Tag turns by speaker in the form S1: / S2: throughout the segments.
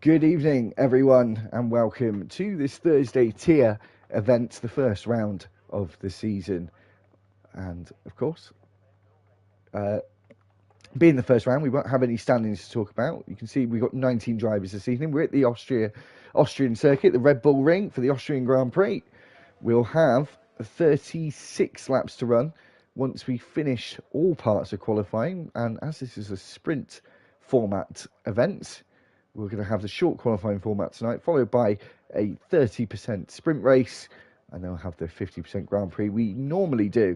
S1: Good evening, everyone, and welcome to this Thursday tier event, the first round of the season. And of course, being the first round, we won't have any standings to talk about. You can see we've got 19 drivers this evening. We're at the Austrian circuit, the Red Bull Ring for the Austrian Grand Prix. We'll have 36 laps to run once we finish all parts of qualifying. And as this is a sprint format event, we're going to have the short qualifying format tonight, followed by a 30% sprint race, and then we'll have the 50% Grand Prix we normally do.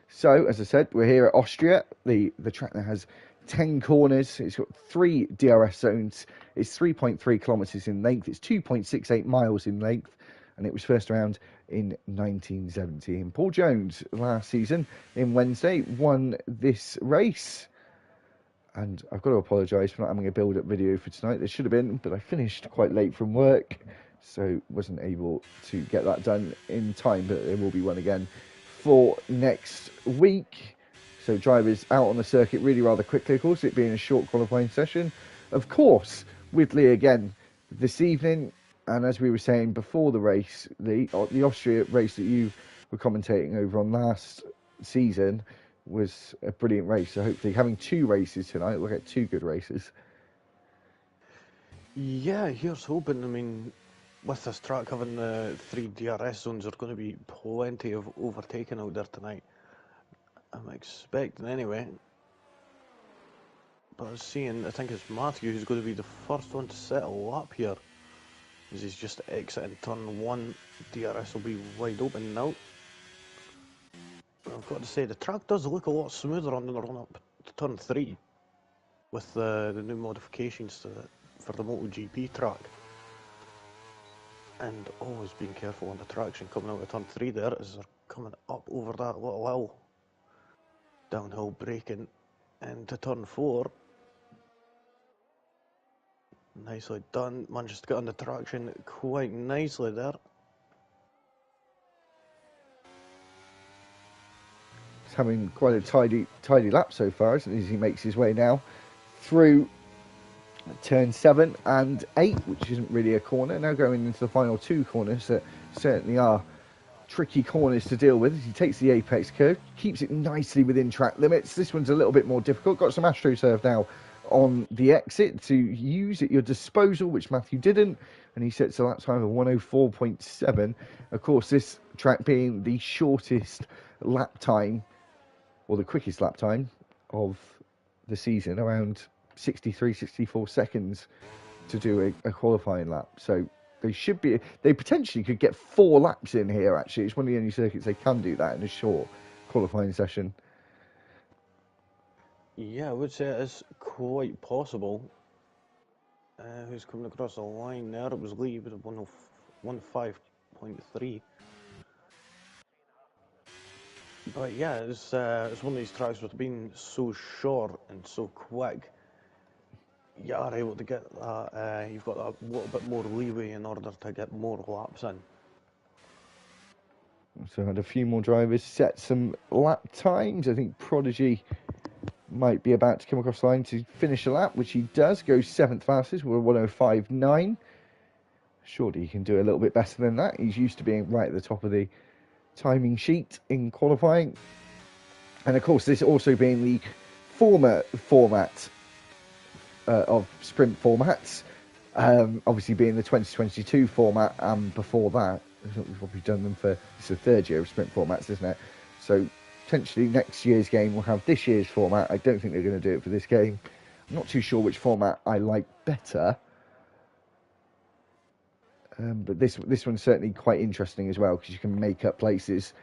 S1: So, as I said, we're here at Austria. The track now has 10 corners. It's got 3 DRS zones. It's 3.3 kilometres in length. It's 2.68 miles in length. And it was first around in 1970. And Paul Jones, last season, in Wednesday, won this race. And I've got to apologise for not having a build-up video for tonight. There should have been, but I finished quite late from work, so wasn't able to get that done in time. But there will be one again for next week. So drivers out on the circuit really rather quickly, of course, it being a short qualifying session. Of course, with Lee again this evening. And as we were saying before the race, the Austria race that you were commentating over on last season was a brilliant race. So hopefully having 2 races tonight, we'll get 2 good races.
S2: Yeah, here's hoping. I mean, with this track having the 3 DRS zones, there's going to be plenty of overtaking out there tonight. I'm expecting anyway. But I think it's Matthew who's going to be the first one to set a lap here. As he's just exiting turn 1. DRS will be wide open now. I've got to say, the track does look a lot smoother on the run up to turn 3 with the new modifications for the MotoGP track. And always being careful on the traction coming out of turn 3 there as they're coming up over that little hill. Downhill braking into turn 4. Nicely done, managed to get on the traction quite nicely there.
S1: He's having quite a tidy lap so far, isn't he, as he makes his way now through turn 7 and 8, which isn't really a corner. Now going into the final 2 corners that certainly are tricky corners to deal with. He takes the apex curve, keeps it nicely within track limits. This one's a little bit more difficult. Got some AstroServe now on the exit to use at your disposal, which Matthew didn't, and he sets a lap time of 104.7. Of course, this track being the shortest lap time, or the quickest lap time of the season, around 63, 64 seconds to do a qualifying lap. So they potentially could get 4 laps in here, actually. It's one of the only circuits they can do that in a short qualifying session.
S2: Yeah, I would say it is quite possible. Who's coming across the line there? It was Lee with a 105.3. But yeah, it's one of these tracks with being so short and so quick. You are able to get that. You've got a little bit more leeway in order to get more laps in.
S1: So had a few more drivers set some lap times. I think Prodigy might be about to come across the line to finish a lap, which he does. Goes 7th fastest with a 105.9. Surely he can do a little bit better than that. He's used to being right at the top of the timing sheet in qualifying. And of course, this also being the former format of sprint formats, obviously being the 2022 format, and before that, we've probably done them for, it's the 3rd year of sprint formats, isn't it? So potentially next year's game will have this year's format. I don't think they're going to do it for this game. I'm not too sure which format I like better. But this one's certainly quite interesting as well, because you can make up places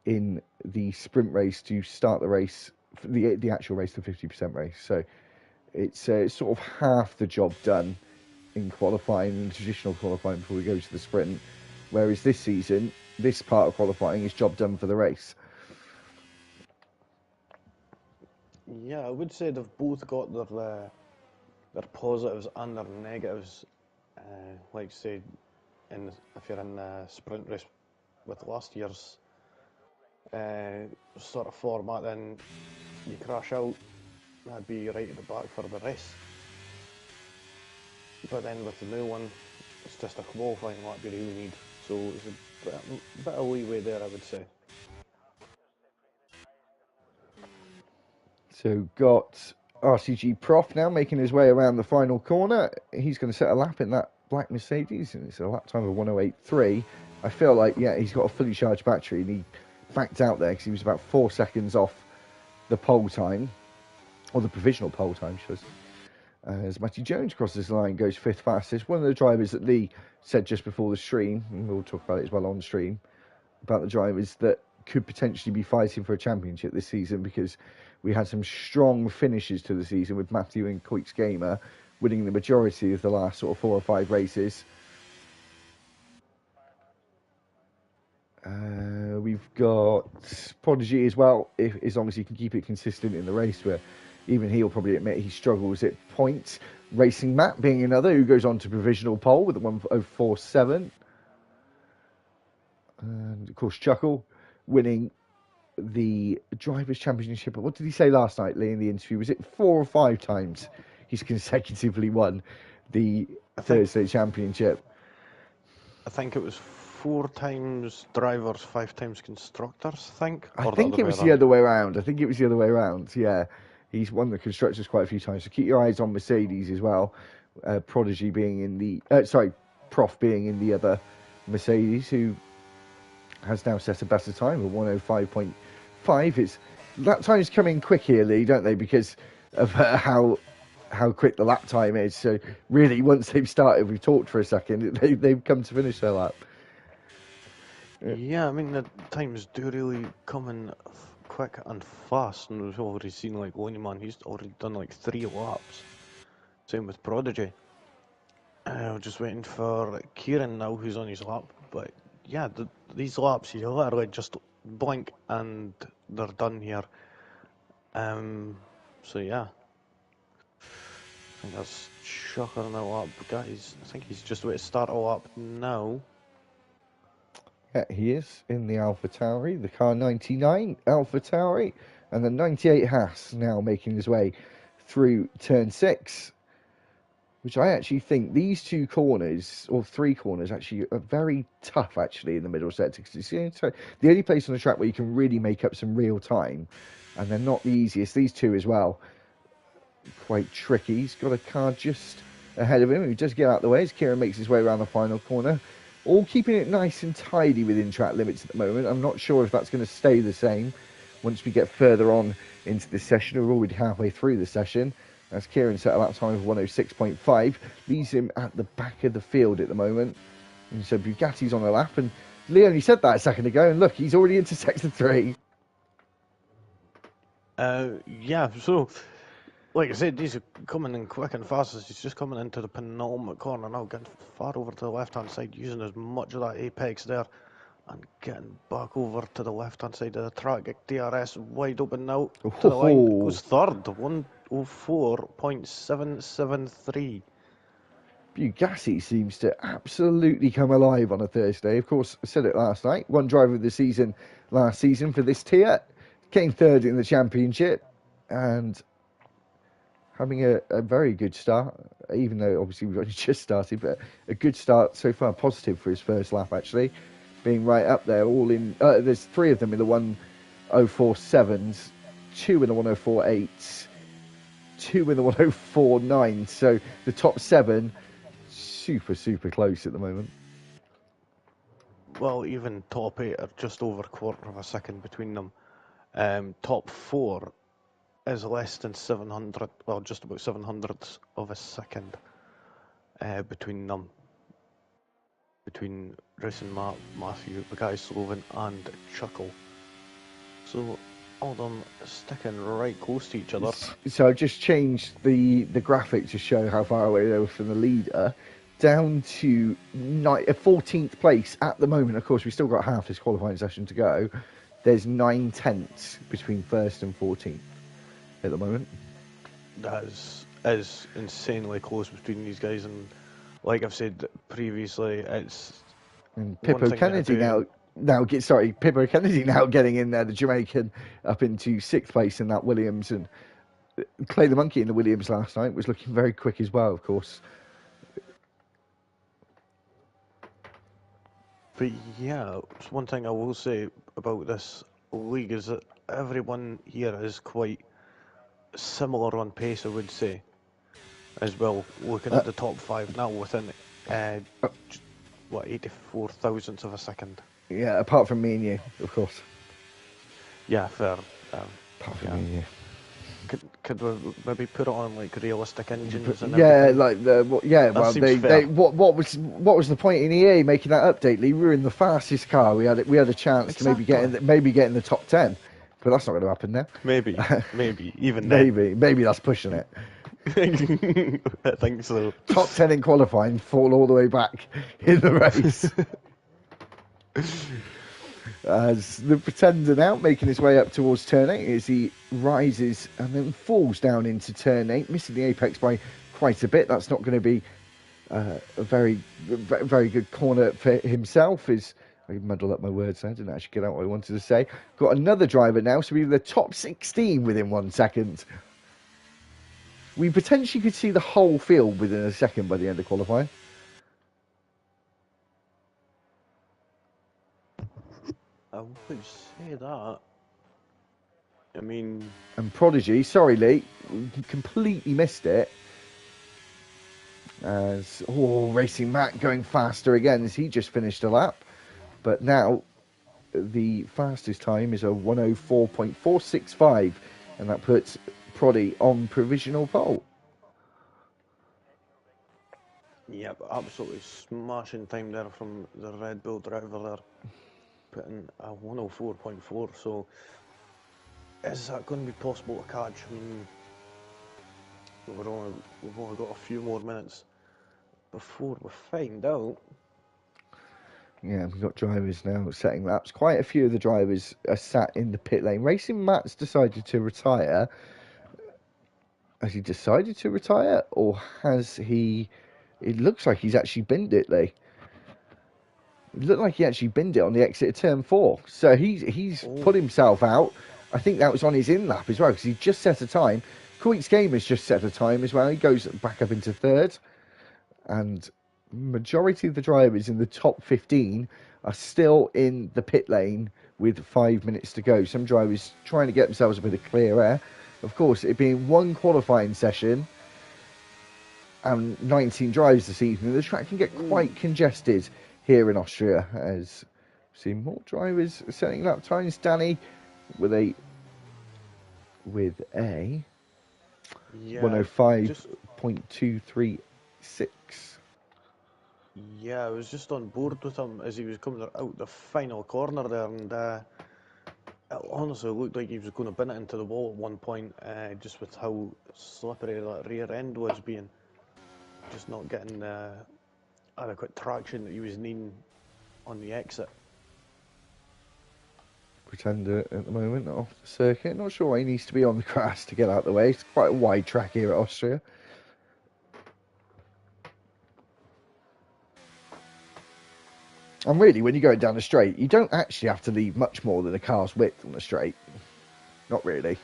S1: in the sprint race to start the race, the actual race, the 50% race. So it's sort of half the job done in qualifying and traditional qualifying before we go to the sprint. Whereas this season, this part of qualifying is job done for the race.
S2: Yeah, I would say they've both got their positives and their negatives. Like say, if you're in the sprint race with last year's sort of format, then you crash out, that'd be right at the back for the race. but then with the new one, it's just a qualifying lap you really need. So it's a bit of leeway there, I would say.
S1: So got RTG Prof now making his way around the final corner. He's going to set a lap in that black Mercedes, and it's a lap time of 1:08.3. I feel like, yeah, he's got a fully charged battery, and he backed out there because he was about 4 seconds off the pole time, or the provisional pole time, should I say. As Matty Jones crosses the line, goes fifth fastest. One of the drivers that Lee said just before the stream, and we'll talk about it as well on stream, about the drivers that could potentially be fighting for a championship this season, because we had some strong finishes to the season with Matthew and Koix Gamer winning the majority of the last sort of 4 or 5 races. We've got Prodigy as well, as long as he can keep it consistent in the race, but even he'll probably admit he struggles at points. Racing Matt being another who goes on to provisional pole with a 1:04.7. And of course Chuckle winning the Drivers' Championship. What did he say last night, Lee, in the interview? Was it 4 or 5 times he's consecutively won the Thursday Championship?
S2: I think it was 4 times drivers, 5 times constructors, I think.
S1: I think it was the other way around. Yeah. He's won the constructors quite a few times. So keep your eyes on Mercedes as well. Prodigy being in the... Prof being in the other Mercedes, who has now set a better time of 1:05.5. Lap times come in quick here, Lee, don't they? Because of how quick the lap time is. So really, once they've started, we've talked for a second, they've come to finish their lap.
S2: Yeah, I mean, the times do really come in quick and fast, and we've already seen, like, Loneyman, he's already done, like, 3 laps. Same with Prodigy. We're just waiting for Kieran now, who's on his lap, but yeah, these laps, you literally just blink and they're done here. So yeah, I think that's Chucker in a lap, guys. I think he's just about to start a lap now.
S1: Yeah, he is in the AlphaTauri, the car 99 AlphaTauri, and the 98 Haas now making his way through turn 6, which I actually think these 2 corners, or 3 corners, actually are very tough, actually, in the middle sector, because it's the only place on the track where you can really make up some real time, and they're not the easiest. These 2 as well, quite tricky. He's got a car just ahead of him, who does get out of the way as Kieran makes his way around the final corner. All keeping it nice and tidy within track limits at the moment. I'm not sure if that's going to stay the same once we get further on into the session. We're already halfway through the session. As Kieran set a lap time of 1:06.5, leaves him at the back of the field at the moment. And so Bugatti's on a lap, and Lee only said that a second ago, and look, he's already into sector 3.
S2: Yeah, so, like I said, these are coming in quick and fast as he's just coming into the penultimate corner now, getting far over to the left-hand side, using as much of that apex there, and getting back over to the left-hand side of the track. DRS wide open now, to the line, goes third, 1:04.773.
S1: Bugatti seems to absolutely come alive on a Thursday. Of course, I said it last night, one driver of the season last season for this tier, came third in the championship, and having a very good start, even though obviously we've only just started, but a good start so far, positive for his first lap actually, being right up there, all in, there's 3 of them in the 1:04.7s, 2 in the 1:04.8s, 2 in the 1:04.9, so the top 7, super close at the moment.
S2: Well, even top 8 are just over a quarter of a second between them. Top 4 is less than 700, well, just about 700ths of a second between them. Between Racing Matt, Matthew, the guy Sloven, and Chuckle. So all of them sticking right close to each other.
S1: So I've just changed the graphic to show how far away they were from the leader, down to 14th place at the moment. Of course, we've still got half this qualifying session to go. There's 9 tenths between 1st and 14th at the moment.
S2: That is insanely close between these guys, and like I've said previously, it's...
S1: And Pippo Kennedy Pippo Kennedy now getting in there, the Jamaican, up into 6th place in that Williams, and Clay the Monkey in the Williams last night was looking very quick as well, of course.
S2: But yeah, it's one thing I will say about this league is that everyone here is quite similar on pace, I would say, as well. Looking
S1: Uh,
S2: at the top five now within, uh,
S1: uh,
S2: what, 84 thousandths of a second.
S1: yeah, apart from me and you, of course.
S2: Yeah, fair. Um,
S1: Apart from me
S2: yeah,
S1: and you.
S2: could we maybe put it on like realistic engines and
S1: Yeah,
S2: everything?
S1: like yeah.
S2: That
S1: Well,
S2: seems
S1: they
S2: fair.
S1: what was the point in EA making that update? Lee, we were in the fastest car. We had a chance to
S2: Exactly.
S1: maybe get in the top 10, but that's not going to happen now.
S2: Maybe, even then.
S1: Maybe that's pushing it.
S2: I think so.
S1: Top 10 in qualifying, fall all the way back in the race. As the Pretender now making his way up towards turn 8 as he rises and then falls down into turn 8, missing the apex by quite a bit. That's not going to be a very good corner for himself. I muddled up my words there, I didn't actually get out what I wanted to say. Got another driver now, so we're the top 16 within 1 second. We potentially could see the whole field within a second by the end of qualifying.
S2: I would say that. I mean,
S1: And Prodigy, sorry Lee, completely missed it. As Racing Matt going faster again as he just finished a lap. But now the fastest time is a 104.465, and that puts Proddy on provisional pole.
S2: yeah, absolutely smashing time there from the Red Bull driver there, putting a 104.4. So, is that going to be possible to catch? I mean, we've only got a few more minutes before we find out.
S1: Yeah, we've got drivers now setting laps. Quite a few of the drivers are sat in the pit lane. Racing Matt's decided to retire. Has he decided to retire, or has he? It looks like he's actually binned it, Lee. It looked like he actually binned it on the exit of turn 4. So he's put himself out. I think that was on his in lap as well, because he just set a time. Queeks Gamer's just set a time as well. He goes back up into third. And majority of the drivers in the top 15 are still in the pit lane with 5 minutes to go. Some drivers trying to get themselves a bit of clear air. Of course, it being one qualifying session and 19 drivers this evening, the track can get quite congested here in Austria, as we see more drivers setting lap times. Danny with a 105.236.
S2: Yeah, I was just on board with him as he was coming out the final corner there, and it honestly looked like he was going to bin it into the wall at one point, just with how slippery that rear end was being. Just not getting the adequate traction that he was needing on the exit.
S1: Pretender at the moment off the circuit. Not sure why he needs to be on the grass to get out of the way. It's quite a wide track here at Austria. And really, when you're going down the straight, you don't actually have to leave much more than a car's width on the straight. Not really.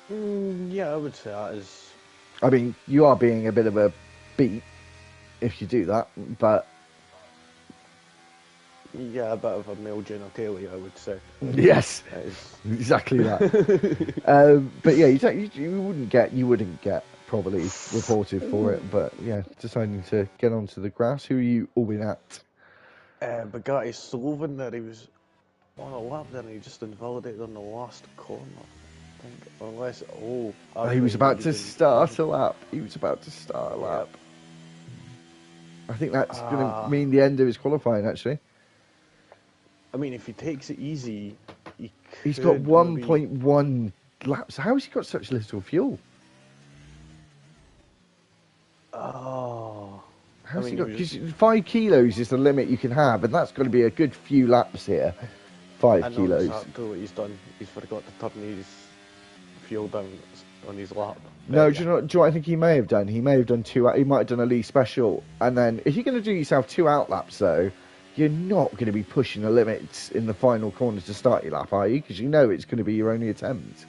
S2: Yeah, I would say that is.
S1: I mean, you are being a bit of a beat if you do that, but...
S2: Yeah, a bit of a male genitalia, I would say.
S1: Yes, exactly that. But yeah, you wouldn't get probably reported for it. But yeah, deciding to get onto the grass. Who are you all in at?
S2: Bugatti Sloven there, he was on a lap there and he just invalidated on the last corner. I think, unless,
S1: He was about to start a lap.
S2: Yep.
S1: I think that's going to mean the end of his qualifying, actually.
S2: I mean, if he takes it easy,
S1: He's got 1.1 laps. How has he got such little fuel? How's he got? Because 5 kilos is the limit you can have, and that's got to be a good few laps here. 5 kilos.
S2: Exactly what he's done. He's forgot to turn his fuel down on his lap.
S1: No, do you know what I think he may have done? He may have done 2. He might have done a Lee special, and then if you're going to do yourself 2 out laps, though, you're not going to be pushing the limits in the final corner to start your lap, are you? Because you know it's going to be your only attempt.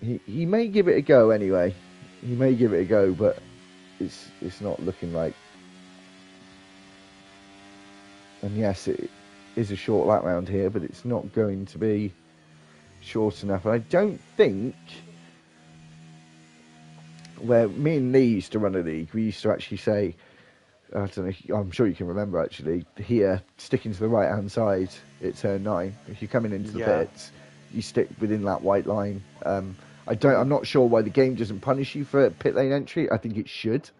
S1: He may give it a go anyway. He may give it a go, but it's not looking like And yes, it is a short lap round here, but it's not going to be short enough. And I don't think, where me and Lee used to run a league, we used to actually say, I don't know, I'm sure you can remember actually, here, sticking to the right hand side at turn 9. If you're coming into the pits, you stick within that white line. I'm not sure why the game doesn't punish you for pit lane entry. I think it should.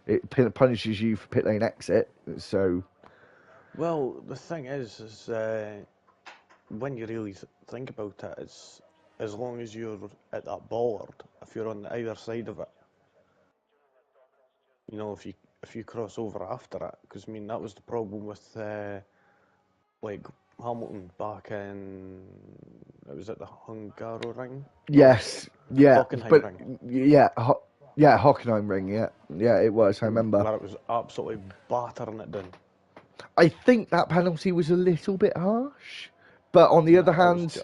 S1: It punishes you for pit lane exit. So,
S2: well, the thing is when you really think about it, it's as long as you're at that bollard, if you're on either side of it, you know, if you cross over after it, because I mean that was the problem with like Hamilton back in, it was at the Hungaroring.
S1: yes, yeah, but
S2: Hockenheimring.
S1: yeah, Hockenheimring, yeah, it was. I remember.
S2: Where it was absolutely battering it down.
S1: I think that penalty was a little bit harsh, but on the other hand,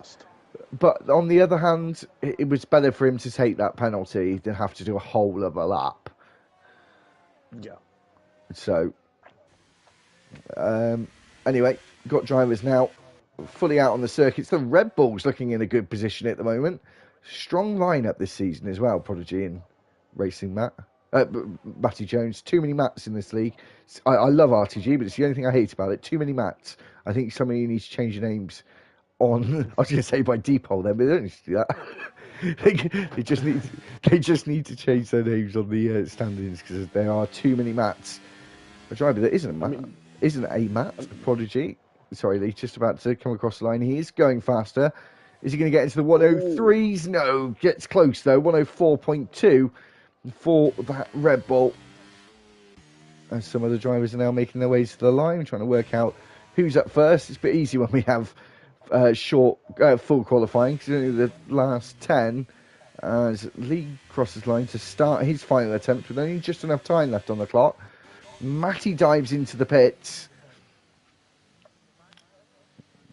S1: it was better for him to take that penalty than have to do a whole other lap.
S2: Yeah.
S1: So, anyway, got drivers now fully out on the circuits. The Red Bulls looking in a good position at the moment. Strong lineup this season as well, Prodigy and Racing Matt. Matty Jones. Too many mats in this league. I love RTG, but it's the only thing I hate about it. Too many mats. I think somebody needs to change the names on. I was going to say by default then, but they don't need to do that. they just need to change their names on the standings because there are too many mats. A driver that isn't a mat, Prodigy. Sorry, he's just about to come across the line. He is going faster. Is he going to get into the 103s? No, gets close though. 104.2 for that Red Bull. And some of the drivers are now making their ways to the line, trying to work out who's up first. It's a bit easy when we have full qualifying, because only the last 10 as Lee crosses line to start his final attempt with only just enough time left on the clock. Matty dives into the pits.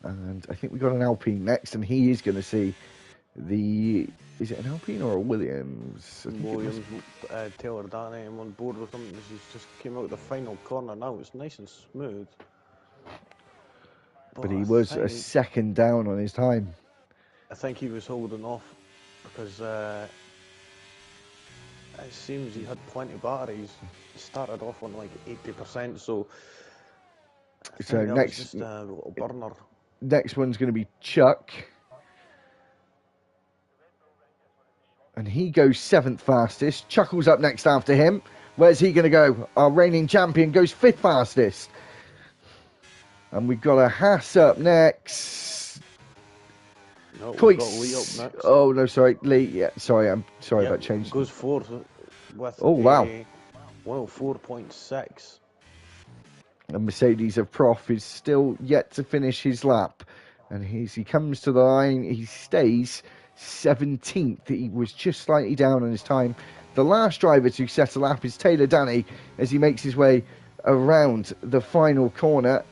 S1: And I think we got an Alpine next, and he is going to see the... Is it an Alpine or a Williams?
S2: Williams, Taylor Danny, I'm on board with him. He's just came out the final corner now. It's nice and smooth.
S1: But he was a second down on his time.
S2: I think he was holding off because it seems he had plenty of batteries. He started off on like 80%, so next, just a little burner.
S1: Next one's going to be Chuck. And he goes 7th fastest. Chuckle's up next after him. Where's he going to go? Our reigning champion goes 5th fastest. And we've got a Haas up next.
S2: No, we've got Lee up next.
S1: Oh, no, sorry. Lee, yeah, sorry. I'm sorry about changing.
S2: Goes 4th with 104.6.
S1: And Mercedes of Prof is still yet to finish his lap. And as he comes to the line, he stays 17th. He was just slightly down on his time. The last driver to set a lap is Taylor Danny as he makes his way around the final corner.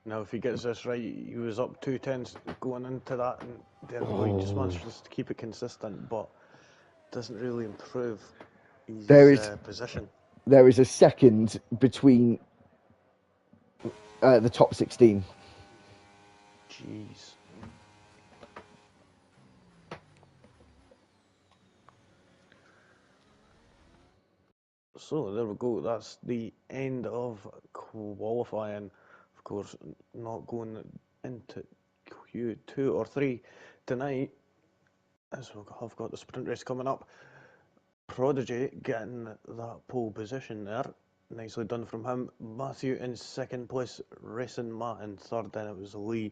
S2: Now, if he gets this right, he was up 2 tenths going into that, and there he just manages to keep it consistent, but doesn't really improve his position.
S1: There is a second between the top 16.
S2: Jeez. So there we go. That's the end of qualifying. Of course, not going into Q2 or 3 tonight, as we have got the sprint race coming up. Prodigy getting that pole position there. Nicely done from him. Matthew in 2nd place, Racing Matt in 3rd. Then it was Lee,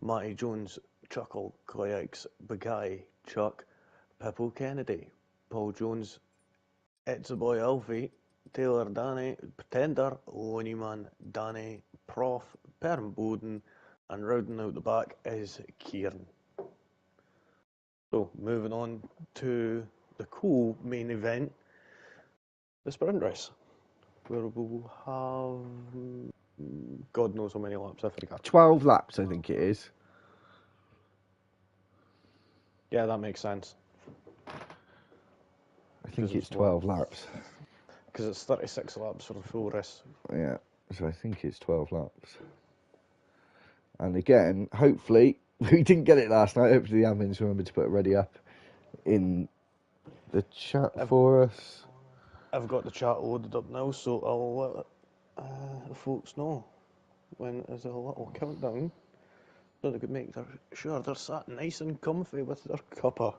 S2: Matty Jones, Chuckle, Clayx, Bagay, Chuck, Pippo Kennedy, Paul Jones, It's a Boy Alfie, Taylor Danny, Pretender, Loney Man, Danny, Prof, Perm Bowden, and rounding out the back is Kieran. So moving on to the cool main event, the sprint race, where we'll have God knows how many laps. I forgot.
S1: 12 laps, I think it is.
S2: Yeah, that makes sense.
S1: I think it's 12 laps.
S2: Because it's 36 laps for the full race.
S1: Yeah. So I think it's 12 laps. And again, hopefully, we didn't get it last night. Hopefully the admins remembered to put it ready up in the chat for us.
S2: I've got the chat loaded up now, so I'll let the folks know when there's a little countdown, so they could make sure they're sat nice and comfy with their cuppa.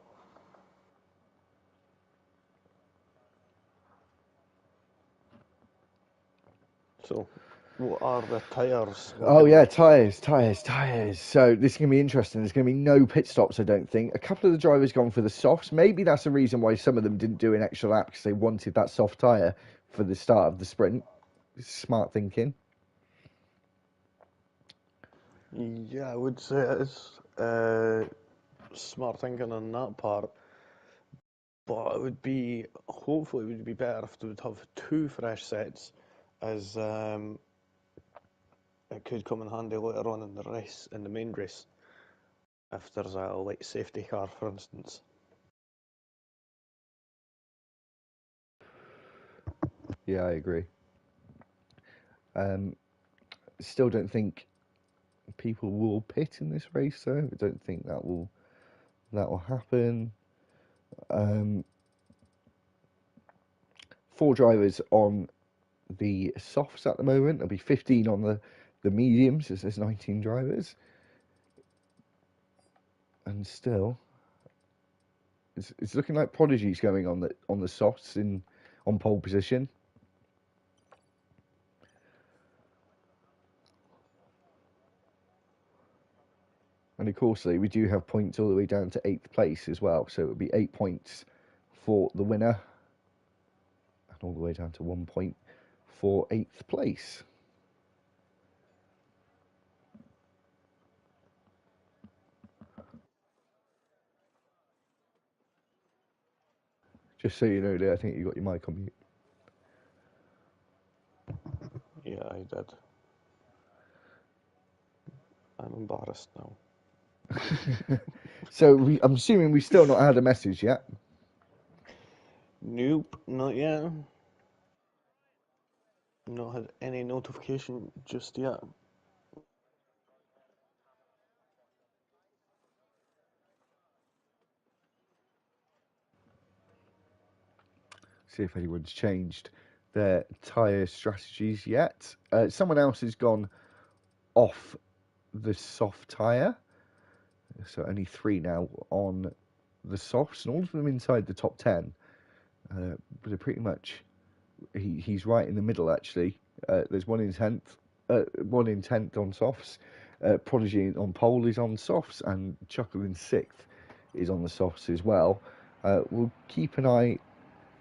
S2: So, what are the tyres?
S1: Oh yeah, tyres. So this is going to be interesting. There's going to be no pit stops, I don't think. A couple of the drivers gone for the softs. Maybe that's the reason why some of them didn't do an extra lap, because they wanted that soft tyre for the start of the sprint. Smart thinking.
S2: Yeah, I would say it's smart thinking on that part. But it would be, hopefully, it would be better if they would have 2 fresh sets, as it could come in handy later on in the race, in the main race, if there's a light safety car, for instance.
S1: Yeah, I agree. Still don't think people will pit in this race, though. I don't think that will happen. 4 drivers on the softs at the moment. There'll be 15 on the mediums, as there's 19 drivers. And still, it's looking like Prodigy's going on the softs on pole position. And of course, we do have points all the way down to 8th place as well. So it would be 8 points for the winner, and all the way down to 1 point for 8th place. Just so you know, Lee, I think you got your mic on mute.
S2: Yeah, I did. I'm embarrassed now.
S1: So I'm assuming we've still not had a message yet.
S2: Nope, not yet. Not had any notification just yet.
S1: See if anyone's changed their tyre strategies yet. Someone else has gone off the soft tyre. So only 3 now on the softs, and all of them inside the top 10. But they're pretty much, he's right in the middle, actually. There's 1 in 10th, 1 in 10th on softs. Prodigy on pole is on softs, and Chuckle in 6th is on the softs as well. We'll keep an eye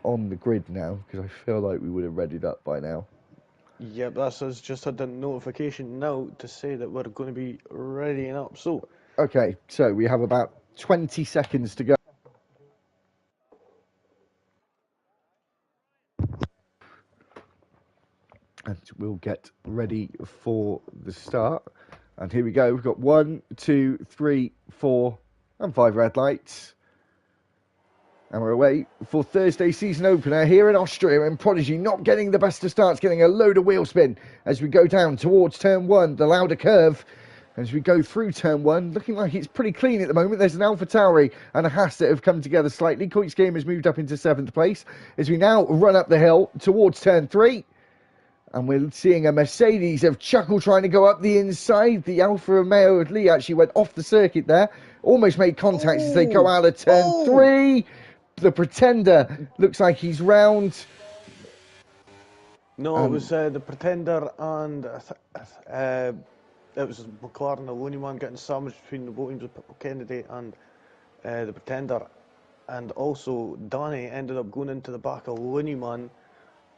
S1: on the grid now, because I feel like we would have read it up by now.
S2: Yep, that's us. Just had the notification now to say that we're going to be readying up. So,
S1: okay, so we have about 20 seconds to go. And we'll get ready for the start. And here we go. We've got 1, 2, 3, 4, and 5 red lights. And we're away for Thursday's season opener here in Austria, and Prodigy not getting the best of starts, getting a load of wheel spin as we go down towards turn 1, the Lauda curve. As we go through turn 1, looking like it's pretty clean at the moment. There's an Alpha Tauri and a Haas that have come together slightly. Koit's game has moved up into 7th place as we now run up the hill towards turn 3. And we're seeing a Mercedes of Chuckle trying to go up the inside. The Alfa Romeo of Lee actually went off the circuit there. Almost made contact as they go out of turn 3. The Pretender looks like he's round.
S2: no, it was the Pretender and it was McLaren, the Lonely Man, getting sandwiched between the Williams of Kennedy and the Pretender. And also, Danny ended up going into the back of Lonely Man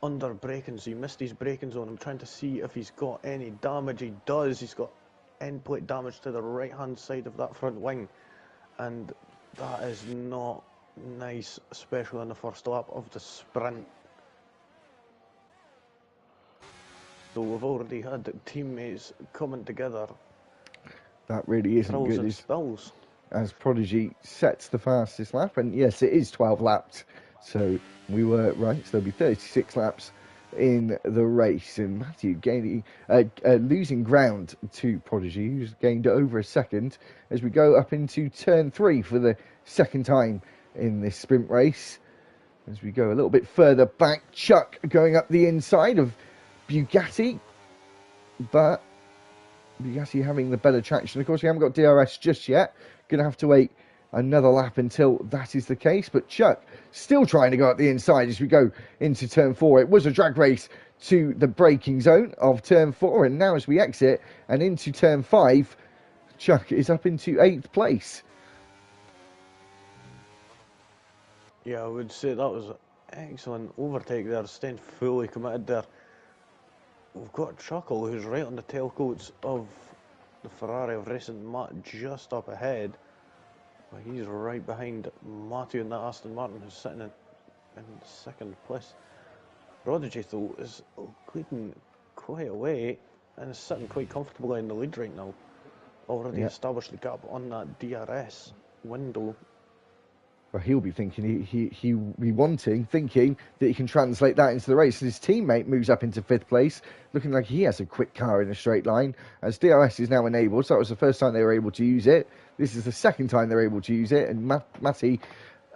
S2: under braking, so he missed his braking zone. I'm trying to see if he's got any damage. He does. He's got end plate damage to the right hand side of that front wing, and that is not nice, especially on the first lap of the sprint. So we've already had teammates coming together.
S1: That really isn't
S2: Thrills
S1: good.
S2: and spills.
S1: As Prodigy sets the fastest lap, and yes, it is 12 laps. So we were right. So there'll be 36 laps in the race. And Matthew gaining, losing ground to Prodigy, who's gained over a second as we go up into turn 3 for the second time in this sprint race. As we go a little bit further back, Chuck going up the inside of Bugatti, but Bugatti having the better traction. Of course, we haven't got DRS just yet. Going to have to wait another lap until that is the case. But Chuck still trying to go up the inside as we go into turn 4. It was a drag race to the braking zone of turn 4. And now as we exit and into turn 5, Chuck is up into 8th place.
S2: Yeah, I would say that was an excellent overtake there, staying fully committed there. We've got Chuckle, who's right on the tailcoats of the Ferrari of Racing Matt, just up ahead. But he's right behind Matthew and that Aston Martin, who's sitting in second place. Prodigy, though, is leading quite away and is sitting quite comfortably in the lead right now. Already established the gap on that DRS window.
S1: Well, he'll be thinking, he'll be thinking that he can translate that into the race. And his teammate moves up into 5th place, looking like he has a quick car in a straight line, as DRS is now enabled. So that was the first time they were able to use it. This is the second time they're able to use it, and Matty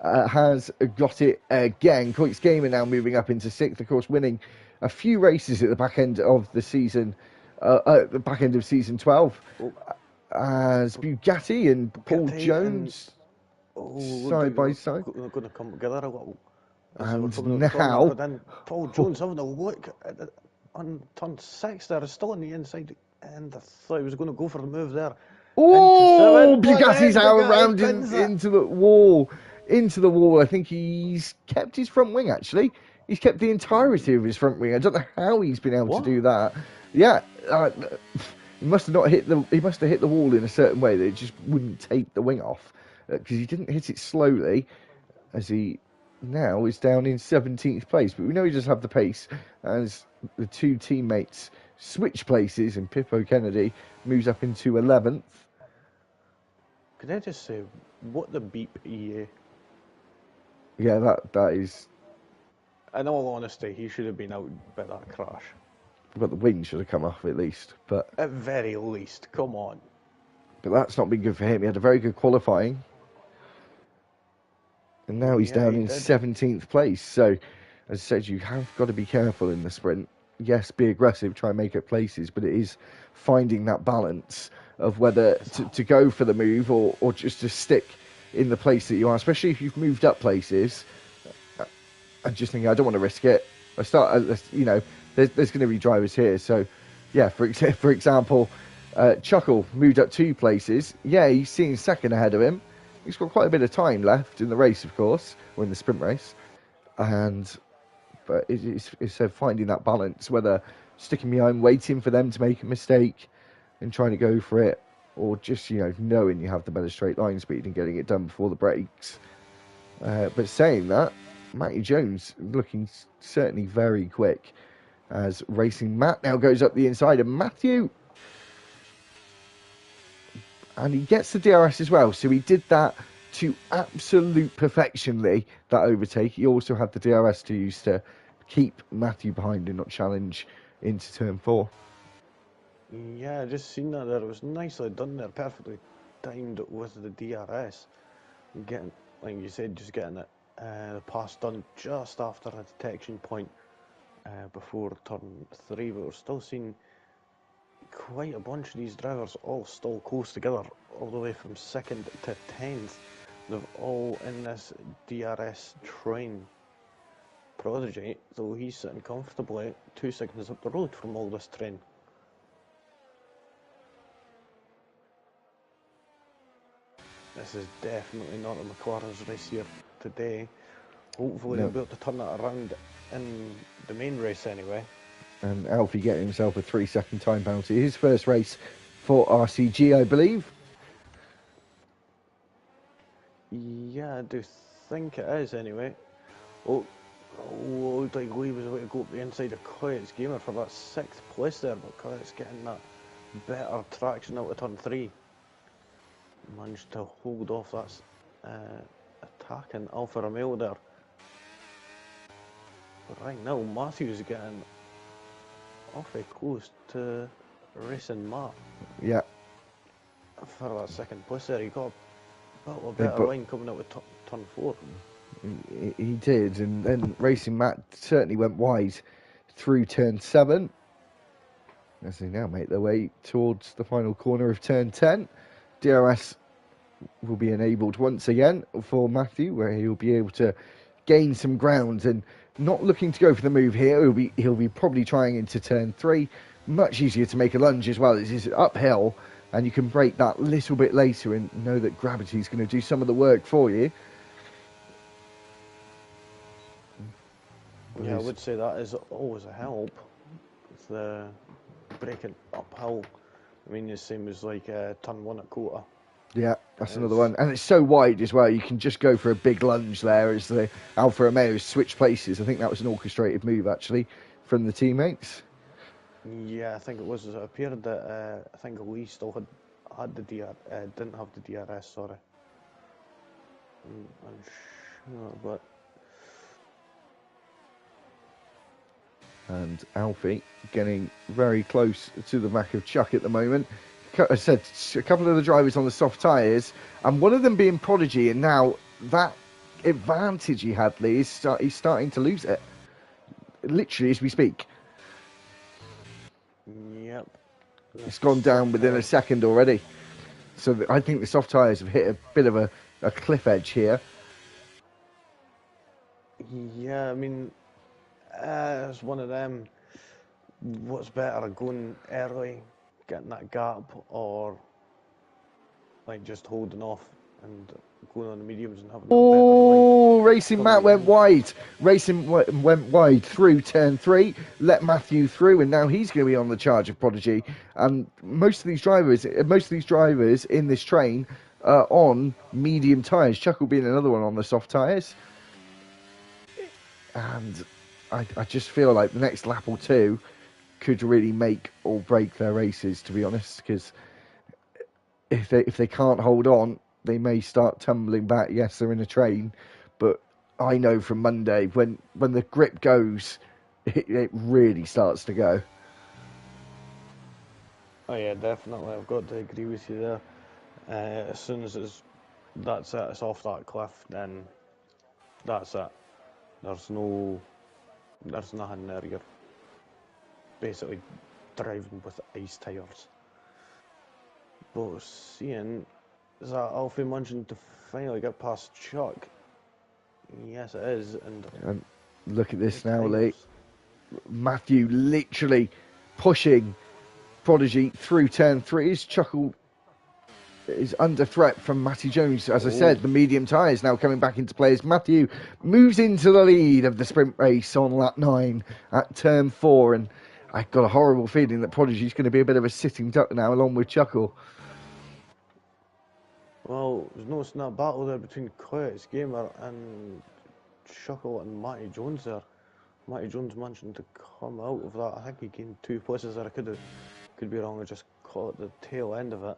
S1: has got it again. Coix Gamer now moving up into 6th, of course, winning a few races at the back end of the season, at the back end of season 12, as Bugatti and Paul Jones. Side by side.
S2: They're going to come together a little.
S1: And now,
S2: but then Paul Jones having a look on turn 6 there, is still on the inside, and I thought he was going to go for the move there.
S1: Oh, Bugatti's out around into the wall. Into the wall. I think he's kept his front wing, actually. He's kept the entirety of his front wing. I don't know how he's been able to do that. Yeah, he must have hit the wall in a certain way that it just wouldn't take the wing off. Because he didn't hit it slowly, as he now is down in 17th place. But we know he does have the pace, as the two teammates switch places, and Pippo Kennedy moves up into 11th.
S2: Can I just say, what the beep, EA?
S1: Yeah, that is...
S2: In all honesty, he should have been out by that crash.
S1: But the wing should have come off at least. But
S2: at very least, come on.
S1: But that's not been good for him. He had a very good qualifying. And now he's down in 17th place. So, as I said, you have got to be careful in the sprint. Yes, be aggressive, try and make up places, but it is finding that balance of whether to go for the move or just to stick in the place that you are, especially if you've moved up places. I'm just thinking, I don't want to risk it. There's going to be drivers here. So, yeah, for example, Chuckle moved up 2 places. Yeah, he's seen second ahead of him. He's got quite a bit of time left in the race, of course, or in the sprint race. But it's finding that balance, whether sticking behind, waiting for them to make a mistake and trying to go for it, or just, knowing you have the better straight line speed and getting it done before the brakes. But saying that, Matty Jones looking certainly very quick, as Racing Matt now goes up the inside of Matthew. And he gets the DRS as well, so he did that to absolute perfection, Lee, that overtake. He also had the DRS to use to keep Matthew behind and not challenge into turn 4.
S2: Yeah, I just seen that there. It was nicely done there, perfectly timed with the DRS. Getting, like you said, just getting it the pass done just after a detection point before turn 3, but we're still seeing quite a bunch of these drivers all still close together, all the way from 2nd to 10th. They're all in this DRS train. Prodigy, though, he's sitting comfortably 2 seconds up the road from all this train. This is definitely not a McLaren's race here today. Hopefully they'll be able to turn that around in the main race anyway.
S1: And Alfie getting himself a 3-second time penalty. His first race for RCG, I believe.
S2: Yeah, I do think it is anyway. Oh, looked like Lee was about to go up the inside of Coyote's Gamer for that 6th place there, but Coyote's getting that better traction out of turn 3. Managed to hold off that attacking Alfa Romeo there. Right now, Matthew's getting awfully close to racing Matt
S1: Yeah,
S2: for that second place there. He got a bit of a
S1: they
S2: better
S1: bu-
S2: line coming out with turn 4.
S1: he did, and then Racing Matt certainly went wide through turn 7 as they now make their way towards the final corner of turn 10. DRS will be enabled once again for Matthew, where he'll be able to gain some ground and not looking to go for the move here. He'll be probably trying into turn 3. Much easier to make a lunge as well. It's uphill, and you can brake that little bit later and know that gravity is going to do some of the work for you.
S2: Yeah, I would say that is always a help. With the braking uphill. I mean, the same as like turn 1 at Kota.
S1: Yeah, that's another one. And it's so wide as well, you can just go for a big lunge there as the Alfa Romeos switch places. I think that was an orchestrated move, actually, from the teammates.
S2: Yeah, I think it was. It appeared that I think Lee still had the didn't have the DRS. Sorry, I'm sure, but
S1: And Alfie getting very close to the back of Chuck at the moment. I said a couple of the drivers on the soft tyres, and one of them being Prodigy, and now that advantage he had, Lee, he's starting to lose it. Literally as we speak.
S2: yep,
S1: It's gone down within a second already. So I think the soft tyres have hit a bit of a cliff edge here.
S2: Yeah, I mean, it's one of them. What's better, going early, getting that gap, or like just holding off and going on the mediums and having that better
S1: Oh, Racing
S2: coming
S1: Matt
S2: at the
S1: went
S2: end.
S1: wide. Racing went wide through turn 3, let Matthew through, and now he's going to be on the charge of Prodigy. And most of these drivers in this train are on medium tyres. Chuck will be in another one on the soft tyres. And I just feel like the next lap or two could really make or break their races, to be honest, because if they can't hold on, they may start tumbling back. Yes, they're in a train, but I know from Monday when the grip goes, it really starts to go.
S2: Oh yeah, definitely. I've got to agree with you there. As soon as it's off that cliff, then that's it. There's nothing there. You're basically driving with ice tyres. But seeing is that Alfie managing to finally get past Chuck? Yes, it is.
S1: And look at this now, Lee. Matthew literally pushing Prodigy through turn 3. His Chuckle is under threat from Matty Jones. As I said, the medium tyres now coming back into play as Matthew moves into the lead of the sprint race on lap 9 at turn 4. And I've got a horrible feeling that Prodigy's going to be a bit of a sitting duck now, along with Chuckle.
S2: Well, there's no snap battle there between Quiet's Gamer and Chuckle and Matty Jones there. Matty Jones managing to come out of that. I think he gained 2 places there. I could be wrong. I just caught the tail end of it.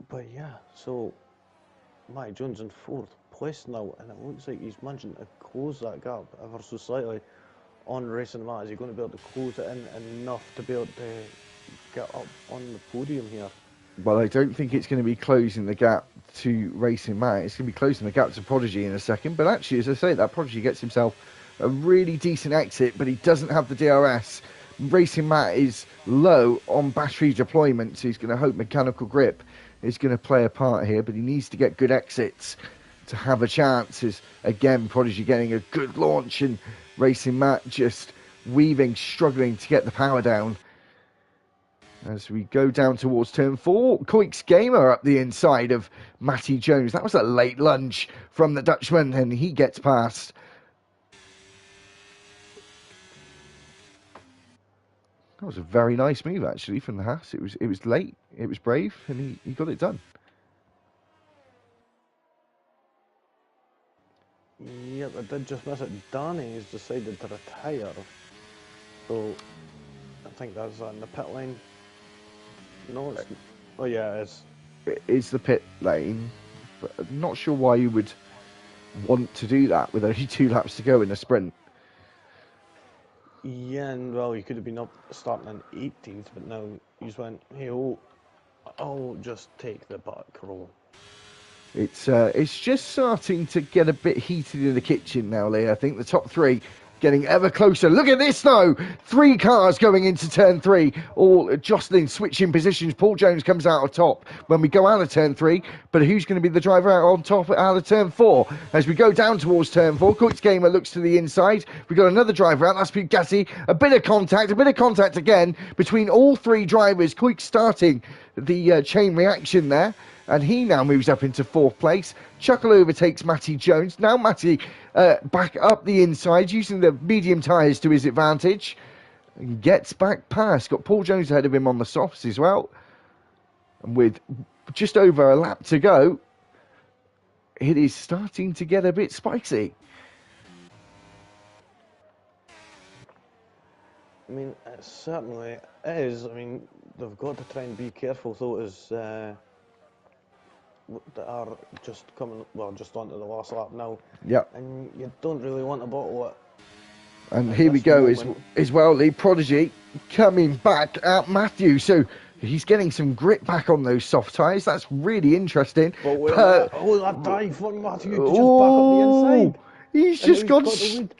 S2: But yeah, so Matty Jones in 4th place now, and it looks like he's managing to close that gap ever so slightly on Racing Matt. Is he going to be able to close it in enough to be able to get up on the podium here?
S1: Well, I don't think it's going to be closing the gap to Racing Matt. It's going to be closing the gap to Prodigy in a second. But actually, as I say, that Prodigy gets himself a really decent exit, but he doesn't have the DRS. Racing Matt is low on battery deployment, so he's going to hope mechanical grip is going to play a part here, but he needs to get good exits to have a chance. As again, Prodigy getting a good launch and Racing Matt just weaving, struggling to get the power down. As we go down towards turn 4, Coix Gamer up the inside of Matty Jones. That was a late lunge from the Dutchman, and he gets past. That was a very nice move, actually, from the Haas. It was late, it was brave, and he got it done.
S2: Yep, I did just miss it. Danny has decided to retire. So, I think that's in the pit lane. No, it's... Oh yeah, it is.
S1: It is the pit lane, but I'm not sure why you would want to do that with only 2 laps to go in a sprint.
S2: Yeah, and well, you could have been up starting in 18th, but now you just went, hey, oh, I'll just take the back row.
S1: It's just starting to get a bit heated in the kitchen now, Lee. I think the top three getting ever closer. Look at this, though. 3 cars going into turn 3, all jostling, switching positions. Paul Jones comes out of top when we go out of turn 3, but who's going to be the driver out on top out of turn 4? As we go down towards turn 4, Coix Gamer looks to the inside. We've got another driver out, that's Bugatti. A bit of contact again between all 3 drivers. Coix starting the chain reaction there. And he now moves up into 4th place. Chuckle overtakes Matty Jones. Now Matty back up the inside, using the medium tyres to his advantage. And gets back past. Got Paul Jones ahead of him on the softs as well. And with just over a lap to go, it is starting to get a bit spicy.
S2: I mean, it certainly is. I mean, they've got to try and be careful, though, as that are just coming, well, just onto the last lap now.
S1: Yep.
S2: And you don't really want to bottle it.
S1: And here we go as well, Lee Prodigy coming back at Matthew. So he's getting some grip back on those soft tyres. That's really interesting.
S2: But wait, that dive from Matthew to just back up the inside.
S1: He's just got
S2: the lead.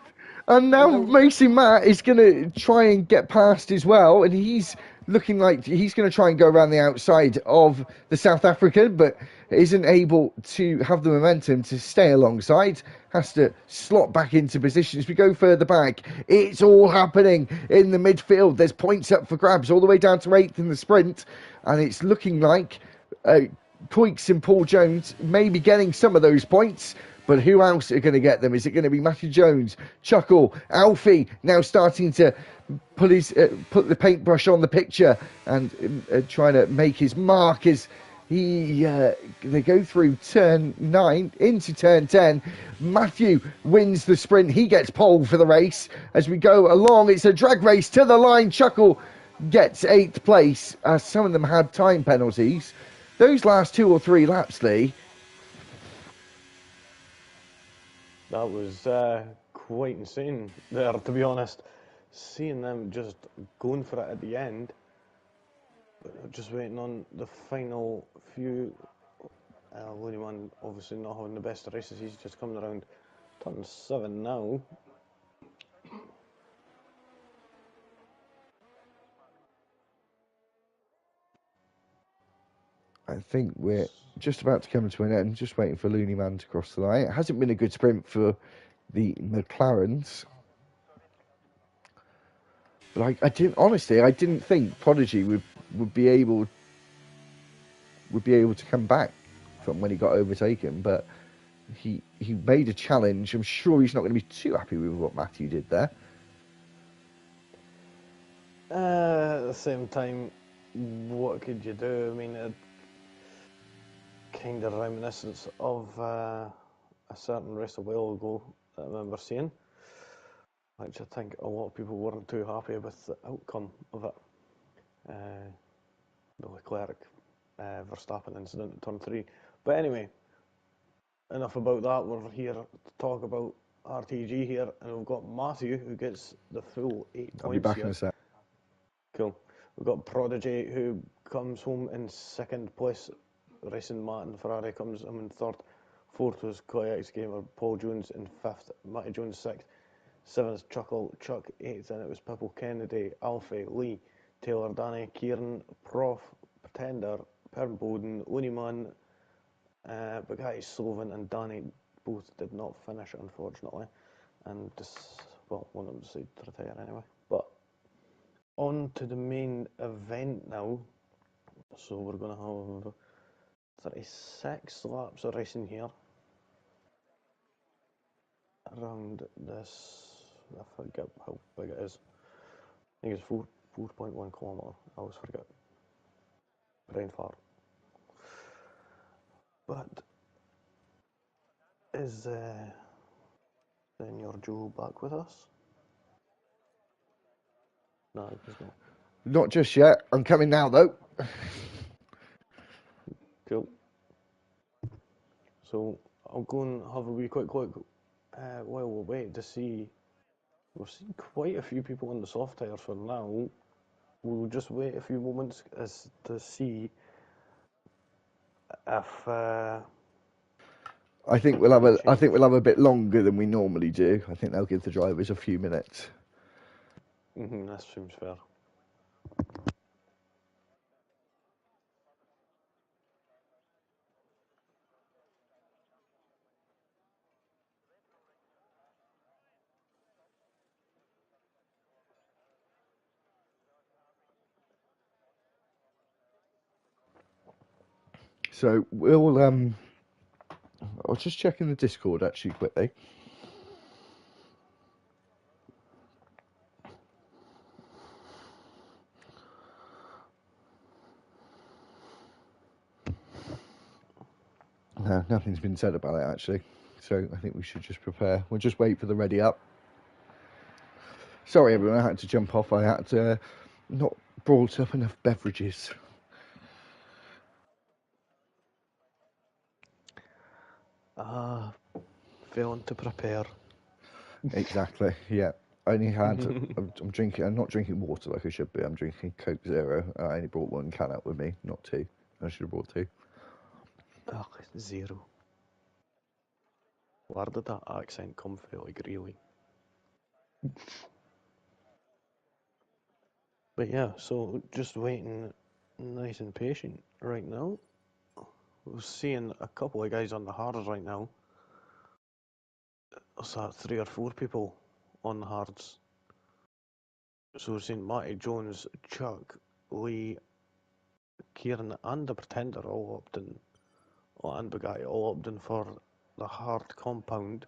S1: And now Mason Matt is going to try and get past as well. And he's looking like he's going to try and go around the outside of the South African, but isn't able to have the momentum to stay alongside. Has to slot back into position as we go further back. It's all happening in the midfield. There's points up for grabs all the way down to 8th in the sprint. And it's looking like Coix and Paul Jones may be getting some of those points. But who else are going to get them? Is it going to be Matthew Jones, Chuckle, Alfie now starting to put the paintbrush on the picture and trying to make his mark as they go through turn 9 into turn 10. Matthew wins the sprint. He gets pole for the race. As we go along, it's a drag race to the line. Chuckle gets 8th place. Some of them had time penalties. Those last 2 or 3 laps, Lee.
S2: That was quite insane there, to be honest. Seeing them just going for it at the end, but just waiting on the final few. Looneyman obviously not having the best of races. He's just coming around turn 7 now.
S1: I think we're just about to come to an end, just waiting for Looney Man to cross the line. It hasn't been a good sprint for the McLarens. But I didn't think Prodigy would be able to come back from when he got overtaken, but he made a challenge. I'm sure he's not going to be too happy with what Matthew did there.
S2: At the same time, what could you do? I mean, it kind of reminiscence of a certain race a while ago that I remember seeing, which I think a lot of people weren't too happy with the outcome of it. The Leclerc Verstappen incident in turn 3. But anyway, enough about that. We're here to talk about RTG here, and we've got Matthew who gets the full 8 points.
S1: I'll be back
S2: here.
S1: in a sec.
S2: Cool. We've got Prodigy who comes home in 2nd place. Racing Matt and Ferrari comes home in 3rd. 4th was Coix Gamer, Paul Jones in 5th, Matty Jones 6th. 7th Chuck 8th, and it was Pipple Kennedy, Alfie, Lee, Taylor, Danny, Kieran, Prof, Pretender, Perm Bowden, Looneyman, Bugatti, Sullivan, and Danny both did not finish, unfortunately. And one of them decided to retire anyway. But on to the main event now. So we're going to have 36 laps of racing here. Around this, I forget how big it is. I think it's 4.1 kilometre. I always forget. Brain fart. But is Senior Joe back with us? No, he's not.
S1: Not just yet. I'm coming now, though.
S2: Cool. So I'll go and have a wee quick look while we wait to see We've seen quite a few people on the soft tyres for now. We'll just wait a few moments as to see if
S1: I think
S2: there's any
S1: I
S2: change.
S1: think we'll have a bit longer than we normally do. I think they'll give the drivers a few minutes.
S2: That seems fair.
S1: So I was just checking the Discord actually quickly. No, nothing's been said about it actually. So I think we should just prepare. We'll just wait for the ready up. Sorry everyone, I had to jump off. I had to not brought up enough beverages.
S2: Failing to prepare.
S1: Exactly. Yeah. I only had. I'm drinking. I'm not drinking water like I should be. I'm drinking Coke Zero. I only brought one can out with me, not two. I should have brought two.
S2: Ugh, zero. Where did that accent come from, like, really? But yeah, so just waiting nice and patient right now. We're seeing a couple of guys on the hards right now. There's 3 or 4 people on the hards. So we're seeing Matty Jones, Chuck, Lee, Kieran and the Pretender all opted in, and Bugatti all opted in for the hard compound.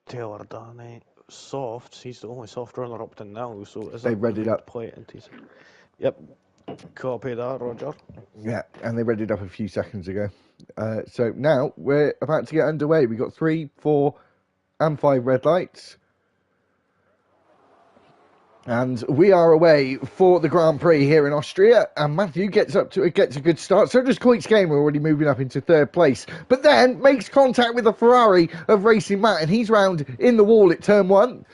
S2: Taylor Danny, Softs, he's the only soft runner up to now, so is
S1: They
S2: that going to
S1: readied
S2: be
S1: up.
S2: play into? Yep, copy that, Roger.
S1: Yeah, and they readied up a few seconds ago. So now we're about to get underway. We've got 3, 4, and 5 red lights. And we are away for the Grand Prix here in Austria. And Matthew gets a good start. So does Koit's game. We're already moving up into 3rd place. But then makes contact with the Ferrari of Racing Matt. And he's round in the wall at turn 1.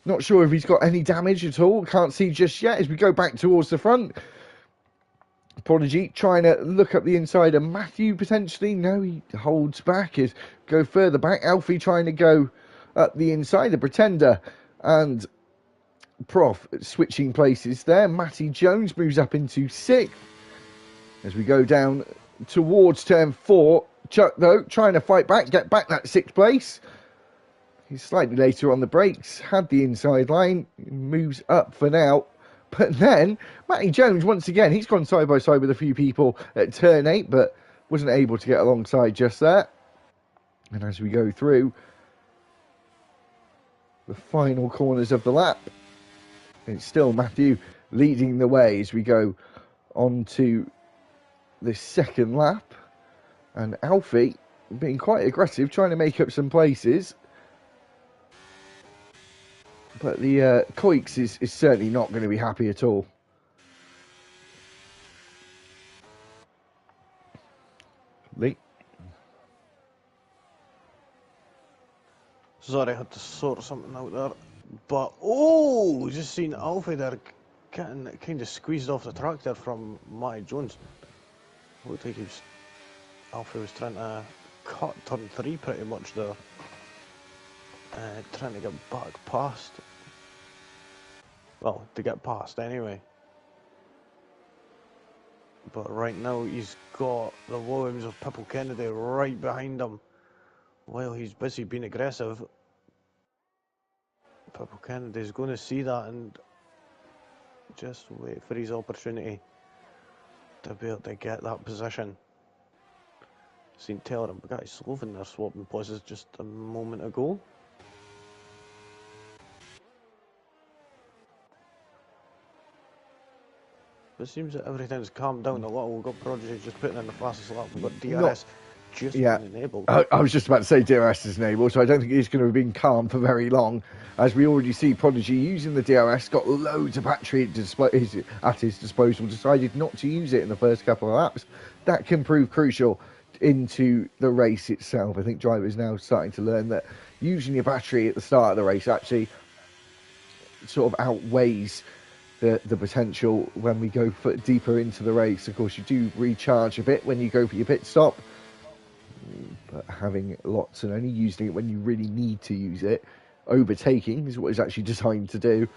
S1: Not sure if he's got any damage at all. Can't see just yet as we go back towards the front. Prodigy trying to look up the inside of Matthew potentially. No, he holds back. Go further back. Alfie trying to go up the inside. The Pretender and Prof switching places there. Matty Jones moves up into 6th as we go down towards turn 4. Chuck though trying to fight back, get back that 6th place. He's slightly later on the brakes, had the inside line, moves up for now. But then Matty Jones once again, he's gone side by side with a few people at turn 8, but wasn't able to get alongside just there. And as we go through the final corners of the lap, it's still Matthew leading the way as we go on to the 2nd lap. And Alfie being quite aggressive, trying to make up some places. But the Koiks is certainly not going to be happy at all. Lee?
S2: Sorry, I had to sort something out there. But, oh, just seen Alfie there getting kind of squeezed off the track there from Matty Jones. Looked like Alfie was trying to cut turn 3 pretty much there. Trying to get back past. Well, to get past anyway. But right now he's got the Williams of Pipple Kennedy right behind him. While he's busy being aggressive, Pipple Kennedy's going to see that and just wait for his opportunity to be able to get that position. Seen Taylor and Bugatti Slovin there swapping places just a moment ago. But it seems that everything's calmed down a little. We've got Prodigy just putting in the fastest lap. We've got DRS just been enabled.
S1: I was just about to say DRS is enabled, so I don't think he's going to have been calm for very long. As we already see Prodigy using the DRS, got loads of battery at his disposal, decided not to use it in the first couple of laps. That can prove crucial into the race itself. I think drivers now starting to learn that using your battery at the start of the race actually sort of outweighs the potential when we go deeper into the race. Of course, you do recharge a bit when you go for your pit stop, but having lots and only using it when you really need to use it, overtaking is what it's actually designed to do.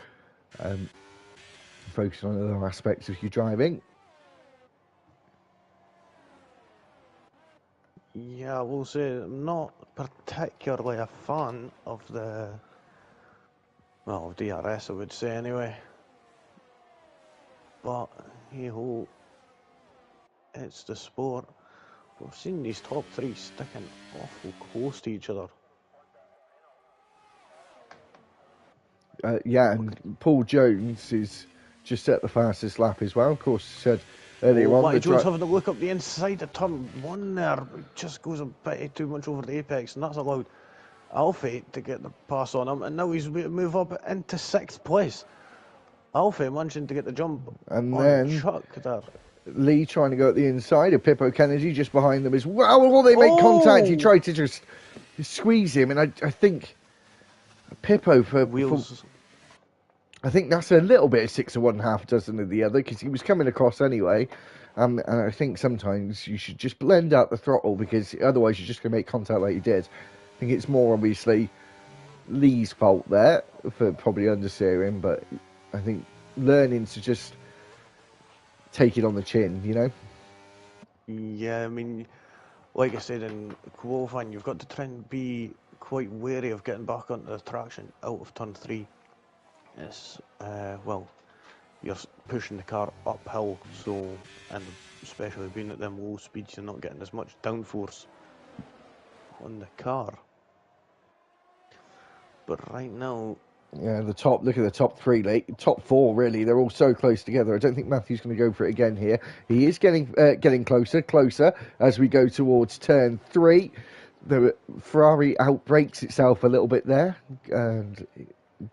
S1: Focus on other aspects of your driving.
S2: Yeah, I will say I'm not particularly a fan of the, well, DRS, I would say anyway. But hey ho, it's the sport. We've seen these top three sticking awful close to each other.
S1: Yeah, and Paul Jones is just at the fastest lap as well. Of course, said earlier on.
S2: Matty Jones having a look up the inside of turn one there. It just goes a bit too much over the apex, and that's allowed Alfie to get the pass on him, and now he's going to move up into 6th place. Alfie managing to get the jump
S1: And
S2: on
S1: then
S2: Chuck there.
S1: Lee trying to go at the inside of Pippo Kennedy just behind them as well. Well, they make contact. He tried to just squeeze him, and I think Pippo for
S2: Wheels.
S1: I think that's a little bit of 6 of one, half a dozen of the other, because he was coming across anyway. And I think sometimes you should just blend out the throttle, because otherwise you're just going to make contact like you did. I think it's more obviously Lee's fault there for probably understeering, but I think learning to just take it on the chin, you know?
S2: Yeah, I mean, like I said in qualifying, you've got to try and be quite wary of getting back onto the traction out of turn 3. It's, well, you're pushing the car uphill, so, and especially being at them low speeds, you're not getting as much downforce on the car. But right now,
S1: yeah, look at the top 3, top 4 really. They're all so close together. I don't think Matthew's going to go for it again here. He is getting closer as we go towards turn 3. The Ferrari outbrakes itself a little bit there,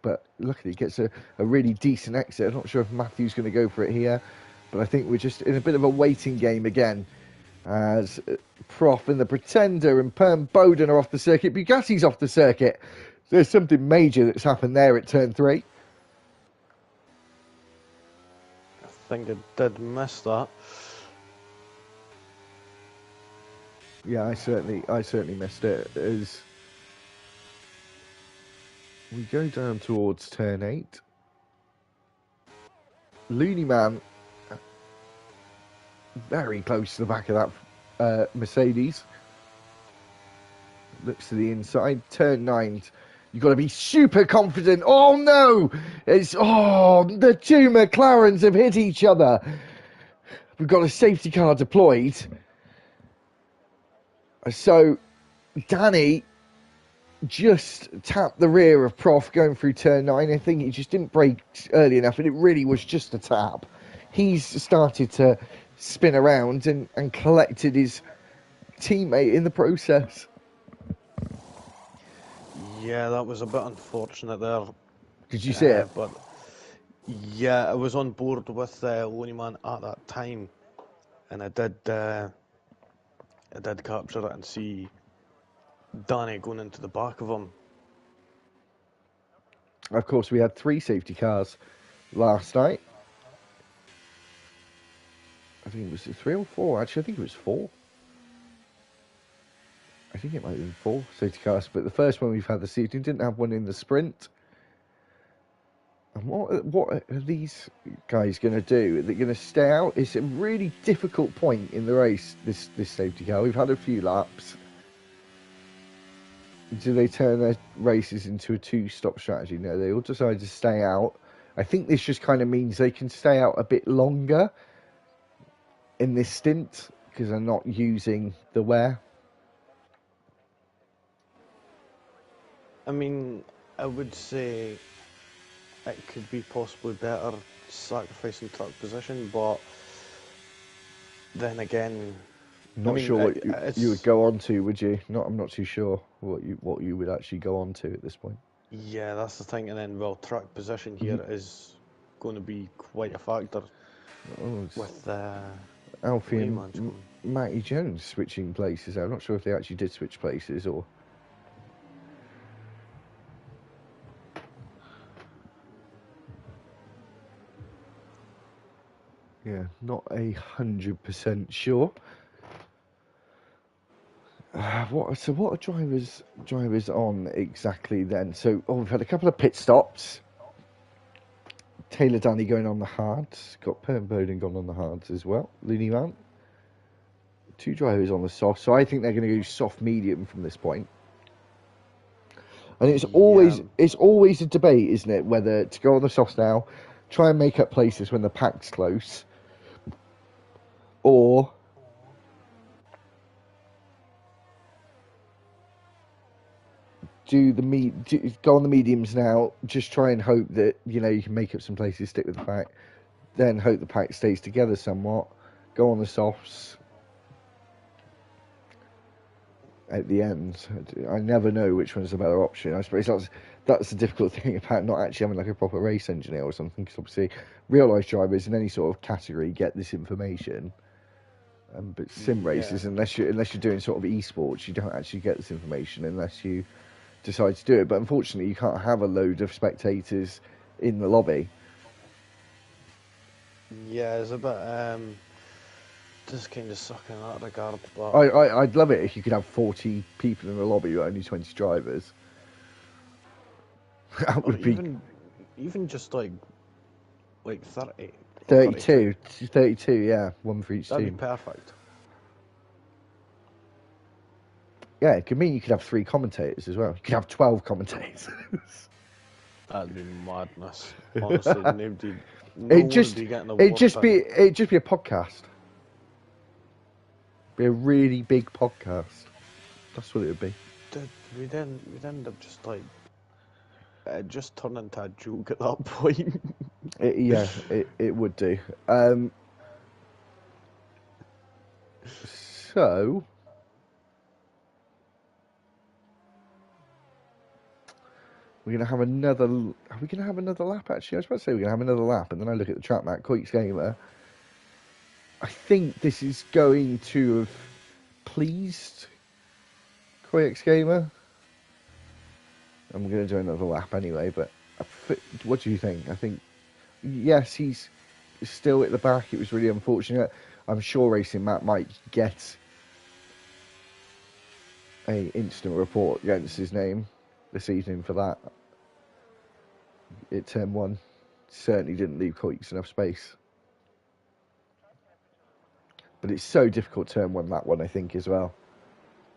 S1: but luckily it gets a really decent exit. I'm not sure if Matthew's going to go for it here, but I think we're just in a bit of a waiting game again, as Prof and the Pretender and Perm Bowden are off the circuit. Bugatti's off the circuit. There's something major that's happened there at turn 3.
S2: I think I did miss that.
S1: Yeah, I certainly missed it. As we go down towards turn 8, Looney Man very close to the back of that Mercedes. Looks to the inside. Turn 9. You've got to be super confident. Oh no! The two McLarens have hit each other. We've got a safety car deployed. So Danny just tapped the rear of Prof going through turn 9. I think he just didn't brake early enough, and it really was just a tap. He's started to spin around and collected his teammate in the process.
S2: Yeah, that was a bit unfortunate there.
S1: Did you see it?
S2: But yeah, I was on board with Loney Man at that time, and I did capture it and see Danny going into the back of him.
S1: Of course, we had 3 safety cars last night. I think it was 3 or 4. Actually, I think it was 4. I think it might have been 4 safety cars, but the first one we've had this evening didn't have one in the sprint. And what are these guys going to do? Are they going to stay out? It's a really difficult point in the race, this safety car. We've had a few laps. Do they turn their races into a 2-stop strategy? No, they all decide to stay out. I think this just kind of means they can stay out a bit longer in this stint because they're not using the wear.
S2: I mean, I would say it could be possibly better sacrificing truck position, but then again,
S1: Not sure what you would go on to, would you? I'm not too sure what you would actually go on to at this point.
S2: Yeah, that's the thing. And then, well, track position here is going to be quite a factor with
S1: Alfie and Matty Jones switching places. I'm not sure if they actually did switch places or. Yeah, not 100% sure. What are drivers on exactly then? So we've had a couple of pit stops. Taylor Danny going on the hards. Got Pern Bowden gone on the hards as well. Looney Man. 2 drivers on the soft. So I think they're going to go soft medium from this point. And it's
S2: Yeah,
S1: always a debate, isn't it, whether to go on the softs now, try and make up places when the pack's close, or go on the mediums now. Just try and hope that you can make up some places, stick with the pack, then hope the pack stays together somewhat. Go on the softs at the end. I never know which one's the better option. I suppose that's the difficult thing about not actually having like a proper race engineer or something. Because obviously, real life drivers in any sort of category get this information. But sim races, unless you're doing sort of esports, you don't actually get this information unless you decide to do it. But unfortunately, you can't have a load of spectators in the lobby.
S2: yeah, it's a bit just kind of sucking in that regard. But
S1: I'd love it if you could have 40 people in the lobby with only 20 drivers. That
S2: or
S1: would be
S2: even just like 30 or
S1: 32, yeah, one for each
S2: That'd
S1: team.
S2: be perfect.
S1: Yeah, it could mean you could have 3 commentators as well. You could have 12 commentators.
S2: That'd be madness. Honestly, nobody,
S1: It'd just
S2: be getting the
S1: it'd
S2: work
S1: just
S2: done.
S1: be it'd just be a podcast. Be a really big podcast. That's what it would be.
S2: We'd end up just like it just turned into a joke at that point.
S1: It would do. So we're gonna have another. Are we gonna have another lap? Actually, I was about to say we're gonna have another lap, and then I look at the track map. Quakes Gamer. I think this is going to have pleased Quakes Gamer. I'm gonna do another lap anyway, but what do you think? I think yes, he's still at the back. It was really unfortunate. I'm sure Racing Matt might get a instant report against his name this evening for that. It turn 1 certainly didn't leave Coix enough space. But it's so difficult turn 1, that one, I think, as well,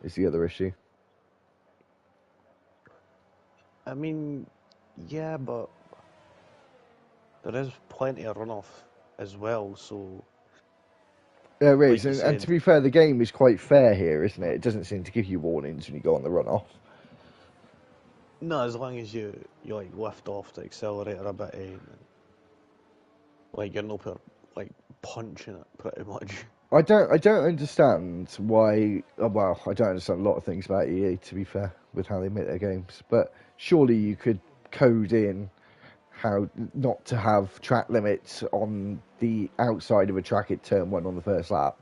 S1: is the other issue.
S2: I mean, yeah, but there is plenty of runoff as well, so...
S1: There is,
S2: like
S1: and to be fair, the game is quite fair here, isn't it? It doesn't seem to give you warnings when you go on the runoff.
S2: No, as long as you like lift off the accelerator a bit, like you're not punching it pretty much.
S1: I don't understand why. Well, I don't understand a lot of things about EA, to be fair, with how they make their games. But surely you could code in how not to have track limits on the outside of a track at turn 1 on the first lap.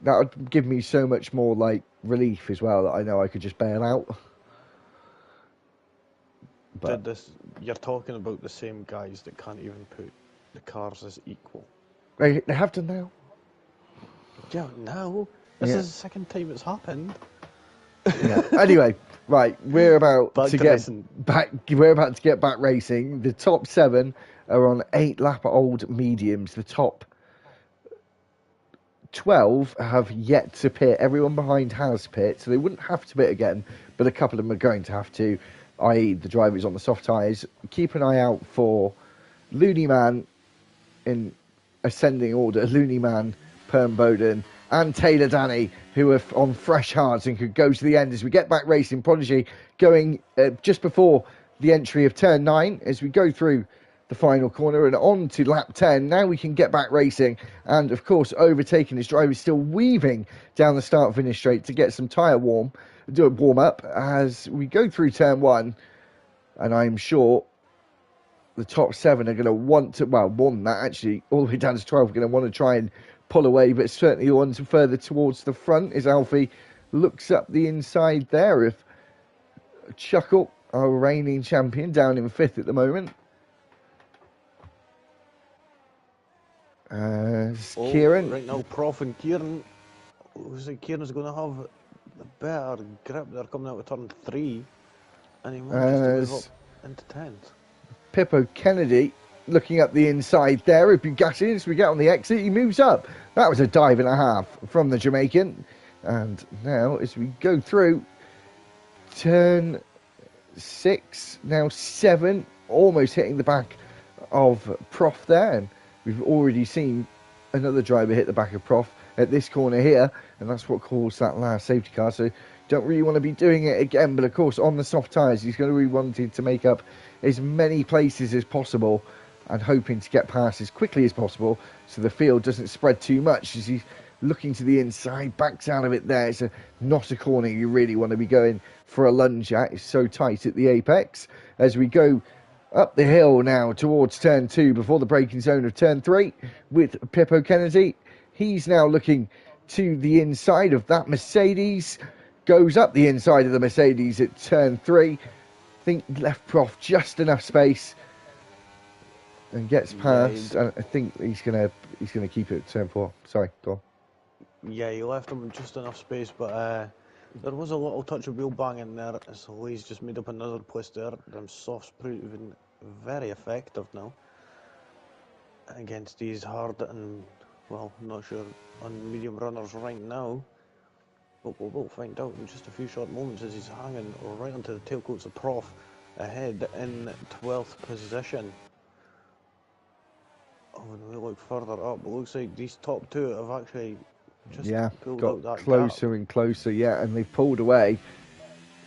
S1: That would give me so much more like relief as well, that I know I could just bail out. But
S2: You're talking about the same guys that can't even put the cars as equal.
S1: they have done now.
S2: Yeah, now this is the second time it's happened.
S1: Yeah. Anyway, right, we're about
S2: back
S1: to
S2: to
S1: get
S2: racing.
S1: back. We're about to get back racing. The top 7 are on 8-lap-old mediums. The top 12 have yet to pit. Everyone behind has pit, so they wouldn't have to pit again, but a couple of them are going to have to, i.e. the drivers on the soft tyres. Keep an eye out for Looney Man in ascending order. Looney Man, Pern Bowden, and Taylor Danny, who are on fresh hards and could go to the end as we get back racing. Prodigy going just before the entry of turn 9 as we go through the final corner and on to lap 10. Now we can get back racing, and of course overtaking his driver is still weaving down the start finish straight to get some tyre warm up as we go through turn 1, and I'm sure the top 7 are going to want to, well, more than that actually, all the way down to 12 are going to want to try and pull away, but certainly the ones further towards the front as Alfie looks up the inside there of Chuckle, our reigning champion, down in 5th at the moment. Kieran.
S2: Right now, Prof and Kieran. Looks like Kieran's going to have the better grip. They're coming out of turn 3. And he manages to move up into 10th.
S1: Pippo Kennedy looking up the inside there. If you gas in as we get on the exit, he moves up. That was a dive and a half from the Jamaican. And now as we go through turn 6, now 7, almost hitting the back of Prof there. And we've already seen another driver hit the back of Prof at this corner here, and that's what caused that last safety car. So don't really want to be doing it again, but of course on the soft tyres he's going to be wanting to make up as many places as possible and hoping to get past as quickly as possible so the field doesn't spread too much as he's looking to the inside, backs out of it there. It's not a corner you really want to be going for a lunge at. It's so tight at the apex. As we go up the hill now towards turn 2 before the braking zone of turn 3 with Pippo Kennedy. He's now looking to the inside of that Mercedes, goes up the inside of the Mercedes at turn 3. I think left Prof just enough space and gets past. And I think he's gonna keep it at turn 4. Sorry, go on.
S2: Yeah, he left him just enough space, but there was a little touch of wheel banging there, so he's just made up another place there. Them softs proving very effective now against these hard and, well, not sure, on medium runners right now. But we'll find out in just a few short moments as he's hanging right onto the tailcoats of Prof ahead in 12th position. Oh, when we look further up, it looks like these top two have actually just pulled out that
S1: closer
S2: gap.
S1: and closer, and they've pulled away.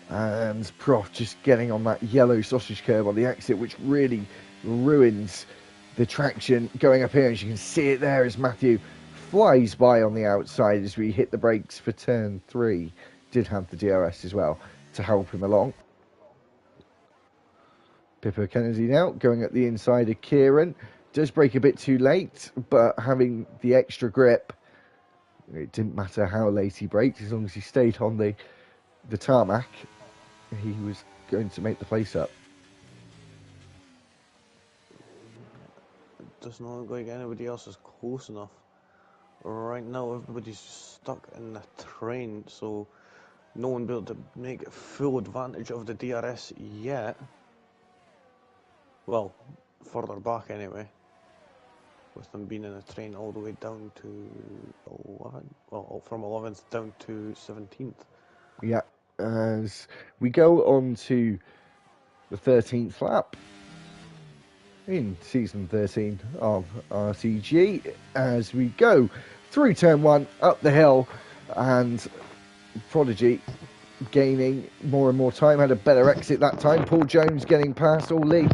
S1: And Prof just getting on that yellow sausage curb on the exit, which really ruins the traction going up here. As you can see it there as Matthew flies by on the outside as we hit the brakes for turn 3. Did have the DRS as well to help him along. Pippo Kennedy now going at the inside of Kieran. Does brake a bit too late, but having the extra grip, it didn't matter how late he braked, as long as he stayed on the tarmac, he was going to make the place up.
S2: It does not look like anybody else is close enough. Right now, everybody's stuck in the train, so no one will be able to make full advantage of the DRS yet. Well, further back anyway. With them being in a train all the way down to 11, well, from 11th down to 17th.
S1: Yeah, as we go on to the 13th lap in season 13 of RTG, as we go through turn 1, up the hill, and Prodigy gaining more and more time, had a better exit that time. Paul Jones getting past Lee.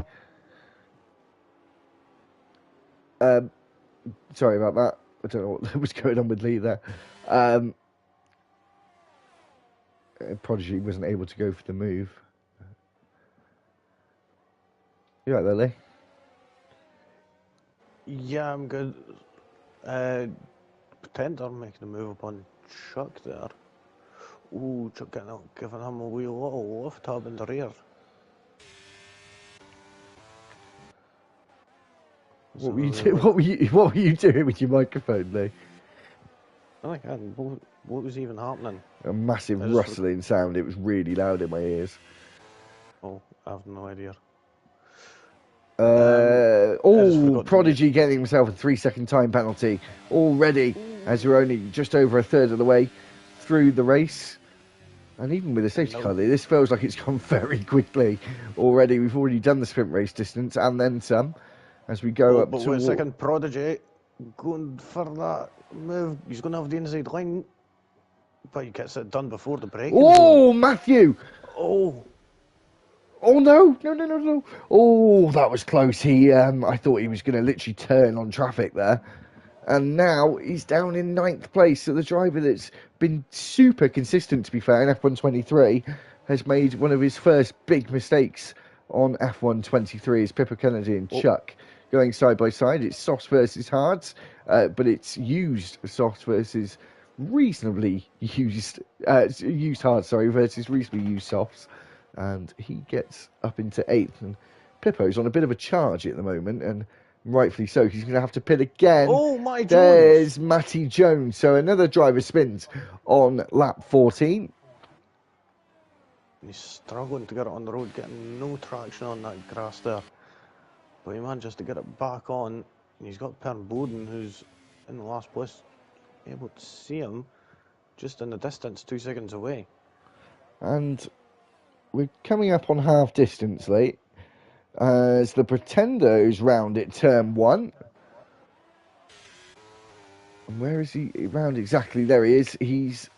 S1: Sorry about that. I don't know what was going on with Lee there. Prodigy wasn't able to go for the move. You right there, Lee?
S2: Yeah, I'm good. Pretender making a move upon Chuck there. Ooh, Chuck getting out, giving him a wee little lift hub in the rear.
S1: What were you doing with your microphone, Lee?
S2: I think what was even happening?
S1: A massive rustling sound. It was really loud in my ears.
S2: Oh, I have no idea.
S1: Prodigy getting himself a 3-second time penalty already, as we're only just over a third of the way through the race. And even with the safety car, this feels like it's gone very quickly already. We've already done the sprint race distance and then some. As we go up
S2: to... But wait a second, Prodigy going for that move. He's going to have the inside line. But he gets it done before the break.
S1: Oh, Matthew!
S2: Oh,
S1: no. Oh, that was close. I thought he was going to literally turn on traffic there. And now he's down in 9th place. So the driver that's been super consistent, to be fair, in F123 has made one of his first big mistakes on F123 is Pippo Kennedy and Chuck going side by side. It's softs versus hards, but it's used softs versus reasonably used hards, versus reasonably used softs. And he gets up into 8th. And Pippo's on a bit of a charge at the moment and Rightfully so. He's going to have to pit again.
S2: Oh, my Jones!
S1: There's Matty Jones. So another driver spins on lap 14.
S2: He's struggling to get it on the road, getting no traction on that grass there. But he manages to get it back on. And he's got Per Bowden, who's in the last place, able to see him just in the distance, 2 seconds away.
S1: And we're coming up on half distance late as the Pretendo's round at turn 1. And where is he round exactly? There he is. He's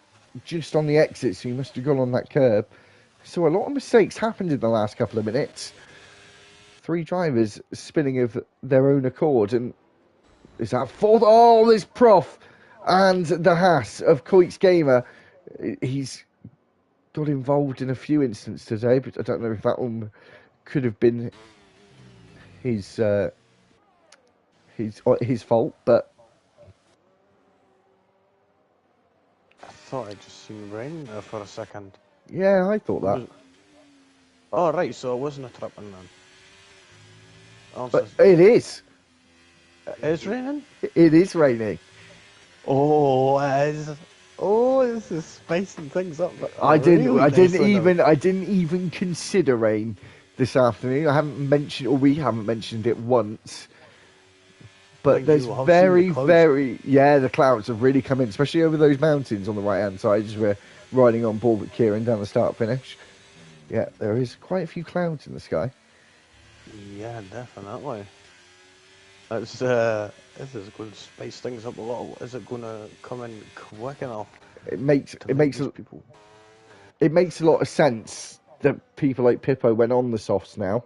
S1: just on the exit, so he must have gone on that curb. So a lot of mistakes happened in the last couple of minutes. 3 drivers spinning of their own accord. And is that fourth? Oh, there's Prof and the Haas of Coix Gamer. He's got involved in a few incidents today, but I don't know if that one could have been his fault. But
S2: I thought I just seen rain there for a second.
S1: yeah, I thought that.
S2: Oh, right, so it wasn't a tripping then.
S1: But it is.
S2: It is raining?
S1: It is raining.
S2: Oh, it is. Oh, this is spicing things up.
S1: I didn't even consider rain this afternoon. We haven't mentioned it once. But there's the clouds have really come in, especially over those mountains on the right hand side as we're riding on board with Kieran down the start finish. Yeah, there is quite a few clouds in the sky.
S2: Yeah, definitely. This is going to spice things up a little. Is it going to come in quick enough?
S1: It makes a lot of sense that people like Pippo went on the softs now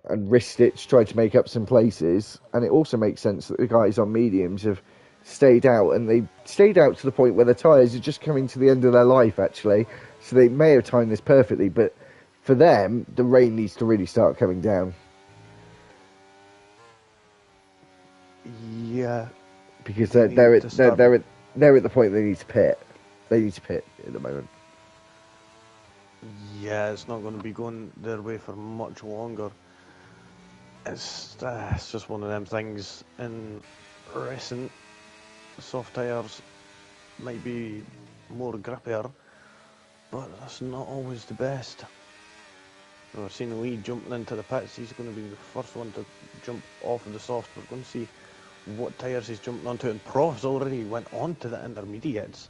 S1: and risked it to try to make up some places, and it also makes sense that the guys on mediums have stayed out, and they stayed out to the point where the tyres are just coming to the end of their life actually, so they may have timed this perfectly, but for them the rain needs to really start coming down.
S2: Yeah,
S1: because they're at the point they need to pit. They need to pit at the moment.
S2: Yeah, it's not going to be going their way for much longer. It's just one of them things. In racing, soft tyres might be more grippier, but that's not always the best. We've seen Lee jumping into the pits. He's going to be the first one to jump off of the soft. We're going to see what tyres he's jumping onto, and Prof's already went on to the intermediates.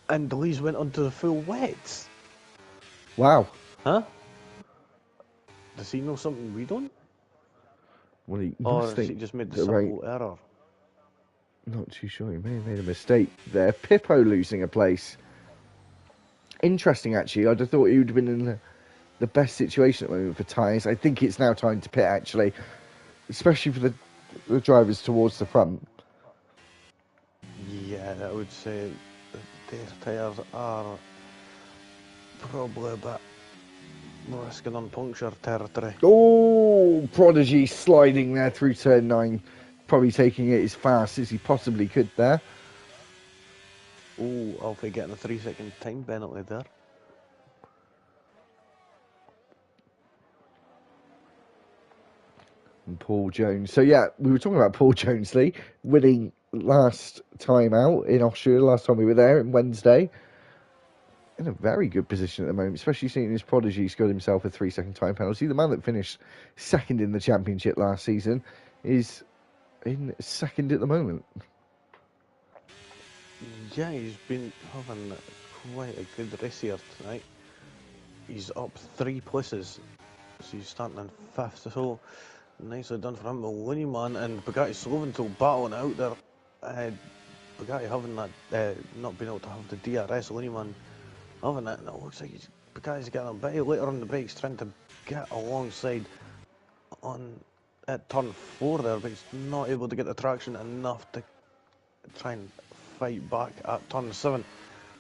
S2: And Lee's went onto the full wets.
S1: Wow.
S2: Huh? Does he know something we don't?
S1: Well, he
S2: or
S1: must
S2: has he
S1: think
S2: just made the
S1: that
S2: simple error?
S1: Not too sure. He may have made a mistake there. Pippo losing a place. Interesting, actually. I'd have thought he would have been in the best situation at the moment for tyres. I think it's now time to pit, actually. Especially for the drivers towards the front.
S2: Yeah, I would say that their tyres are probably a bit risking on puncture territory.
S1: Oh, Prodigy sliding there through turn 9. Probably taking it as fast as he possibly could there.
S2: Oh, Alfie getting a 3-second time penalty there.
S1: And Paul Jones. So yeah, we were talking about Paul Jones, Lee, winning last time out in Austria, last time we were there on Wednesday. In a very good position at the moment, especially seeing his Prodigy scored himself a 3-second time penalty. The man that finished second in the championship last season is in second at the moment.
S2: Yeah, he's been having quite a good race here tonight. He's up 3 places, so he's starting in 5th. So nicely done for him. Looney Man and Bugatti Sloventhal battling out there. Bugatti having that, not being able to have the DRS. Looney Man having it, and it looks like Bugatti's getting a bit later on the brakes, trying to get alongside at turn 4 there, but he's not able to get the traction enough to try and fight back at turn 7.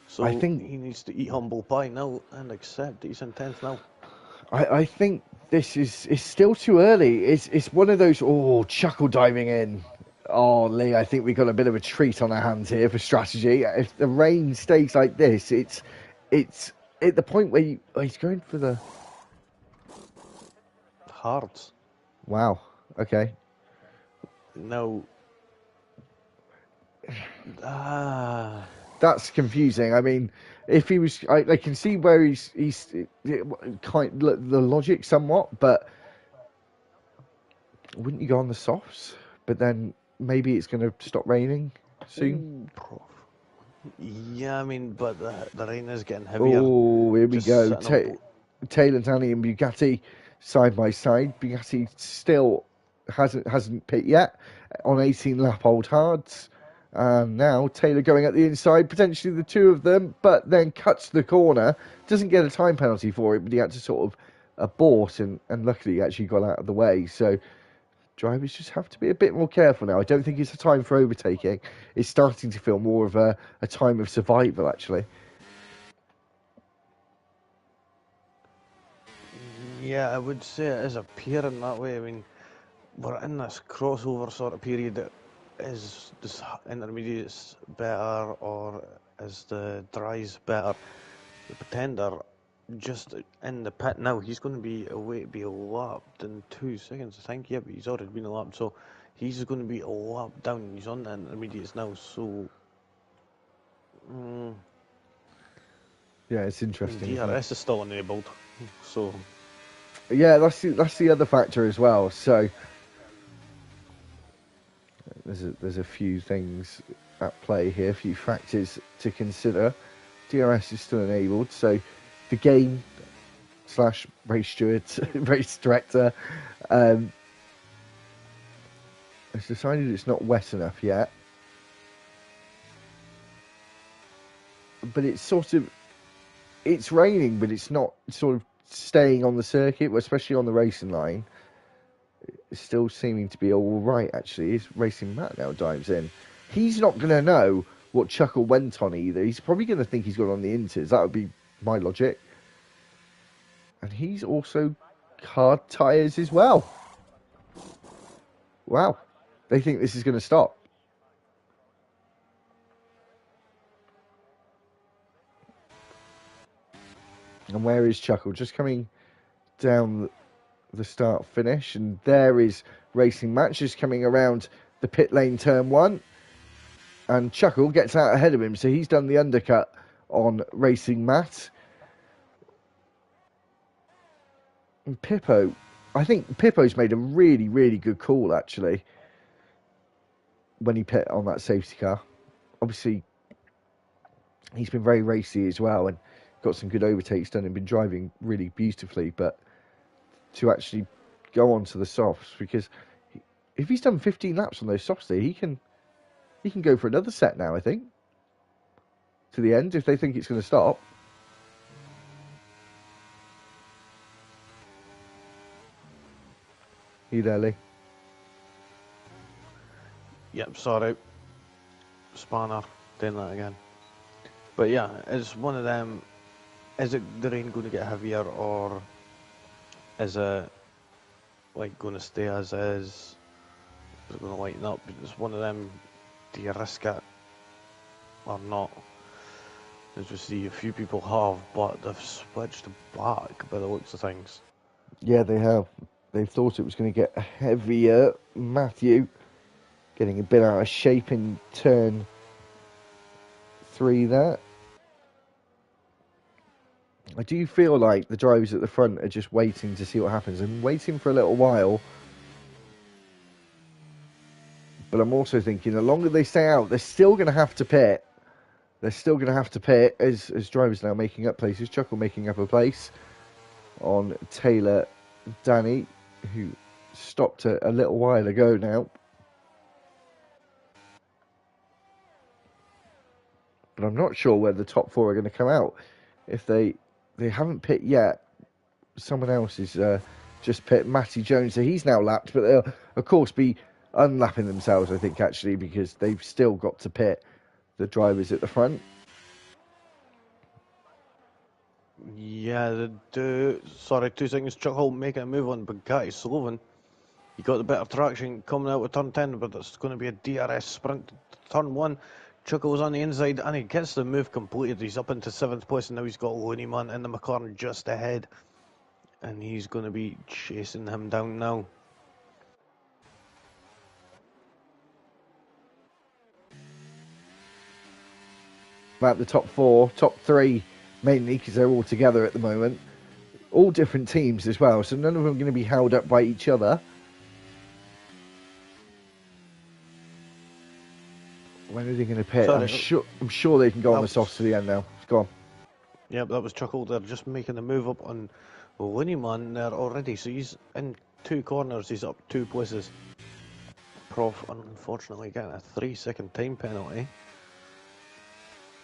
S2: So I think he needs to eat humble pie now and accept that he's in 10th now.
S1: I think this is still too early. It's one of those, chuckle diving in. Oh, Lee, I think we've got a bit of a treat on our hands here for strategy. If the rain stays like this, it's at the point where he's going for the
S2: hards.
S1: Wow. Okay.
S2: Now,
S1: That's confusing. I mean, if he was, I can see where he's kind the logic somewhat, but wouldn't you go on the softs? But then maybe it's going to stop raining soon.
S2: yeah, I mean, but the rain is getting heavier.
S1: Oh, here we
S2: Just
S1: go.
S2: sitting on.
S1: Taylor, Danny, and Bugatti side by side. Bugatti still hasn't pit yet on 18 lap old hards. And now Taylor going at the inside, potentially the two of them, but then cuts the corner. Doesn't get a time penalty for it, but he had to sort of abort, and luckily he actually got out of the way. So drivers just have to be a bit more careful now. I don't think it's a time for overtaking. It's starting to feel more of a time of survival, actually.
S2: Yeah, I would say it is appearing that way. I mean, we're in this crossover sort of period. That is this intermediates better or is the dries better? The Pretender just in the pit now. He's going to be away to be lapped in 2 seconds, I think. Yeah, but he's already been lapped, so he's going to be a lap down. He's on the intermediates now, so.
S1: Yeah, it's interesting.
S2: DRS is still enabled, so.
S1: Yeah, that's the other factor as well. So there's a few things at play here, a few factors to consider. DRS is still enabled, so the game / race steward, race director, has decided it's not wet enough yet. But it's raining, but it's not sort of staying on the circuit, especially on the racing line. It's still seeming to be all right, actually. His racing Matt now dives in. He's not going to know what Chuckle went on either. He's probably going to think he's gone on the Inters. That would be my logic. And he's also hard tyres as well. Wow. They think this is going to stop. And where is Chuckle? Just coming down the start finish, and there is Racing Matches coming around the pit lane turn 1, and Chuckle gets out ahead of him, so he's done the undercut on Racing Matt. And Pippo, I think Pippo's made a really, really good call, actually, when he pit on that safety car. Obviously, he's been very racy as well, and got some good overtakes done and been driving really beautifully, but to actually go on to the softs, because if he's done 15 laps on those softs there, he can go for another set now, I think, to the end, if they think it's going to stop. You there, Lee?
S2: Yep, sorry. Spanner, doing that again. But yeah, it's one of them. Is it the rain going to get heavier, or is it like going to stay as is? Is it going to lighten up? It's one of them. Do you risk it or not? As we see, a few people have, but they've switched back by the looks of things.
S1: Yeah, they have. They thought it was going to get heavier. Matthew getting a bit out of shape in turn 3 there. I do feel like the drivers at the front are just waiting to see what happens. I'm waiting for a little while. But I'm also thinking the longer they stay out, they're still going to have to pit. They're still going to have to pit as drivers now making up places. Chuckle making up a place on Taylor Danny, who stopped a little while ago now. But I'm not sure where the top 4 are going to come out. If they haven't pit yet, someone else is just pit. Matty Jones, so he's now lapped, but they'll of course be unlapping themselves, I think, actually, because they've still got to pit the drivers at the front.
S2: Yeah, they do. Sorry, 2 seconds. Chuckle making a move on Bugatti Sloven. He got the better traction coming out with turn 10, but it's going to be a DRS sprint to turn 1. Chuckle's on the inside, and he gets the move completed. He's up into 7th place, and now he's got Looneyman in the McLaren just ahead. And he's going to be chasing him down now.
S1: about the top 4, top 3 mainly, because they're all together at the moment. All different teams as well, so none of them are going to be held up by each other. When are they going to pit?
S2: Sorry,
S1: I'm sure they can go on the
S2: was,
S1: softs to the end now. Go on.
S2: Yep, that was Chuckle. They're just making the move up on Winnieman there already. So he's in 2 corners. He's up 2 places. Prof, unfortunately, getting a 3-second time penalty.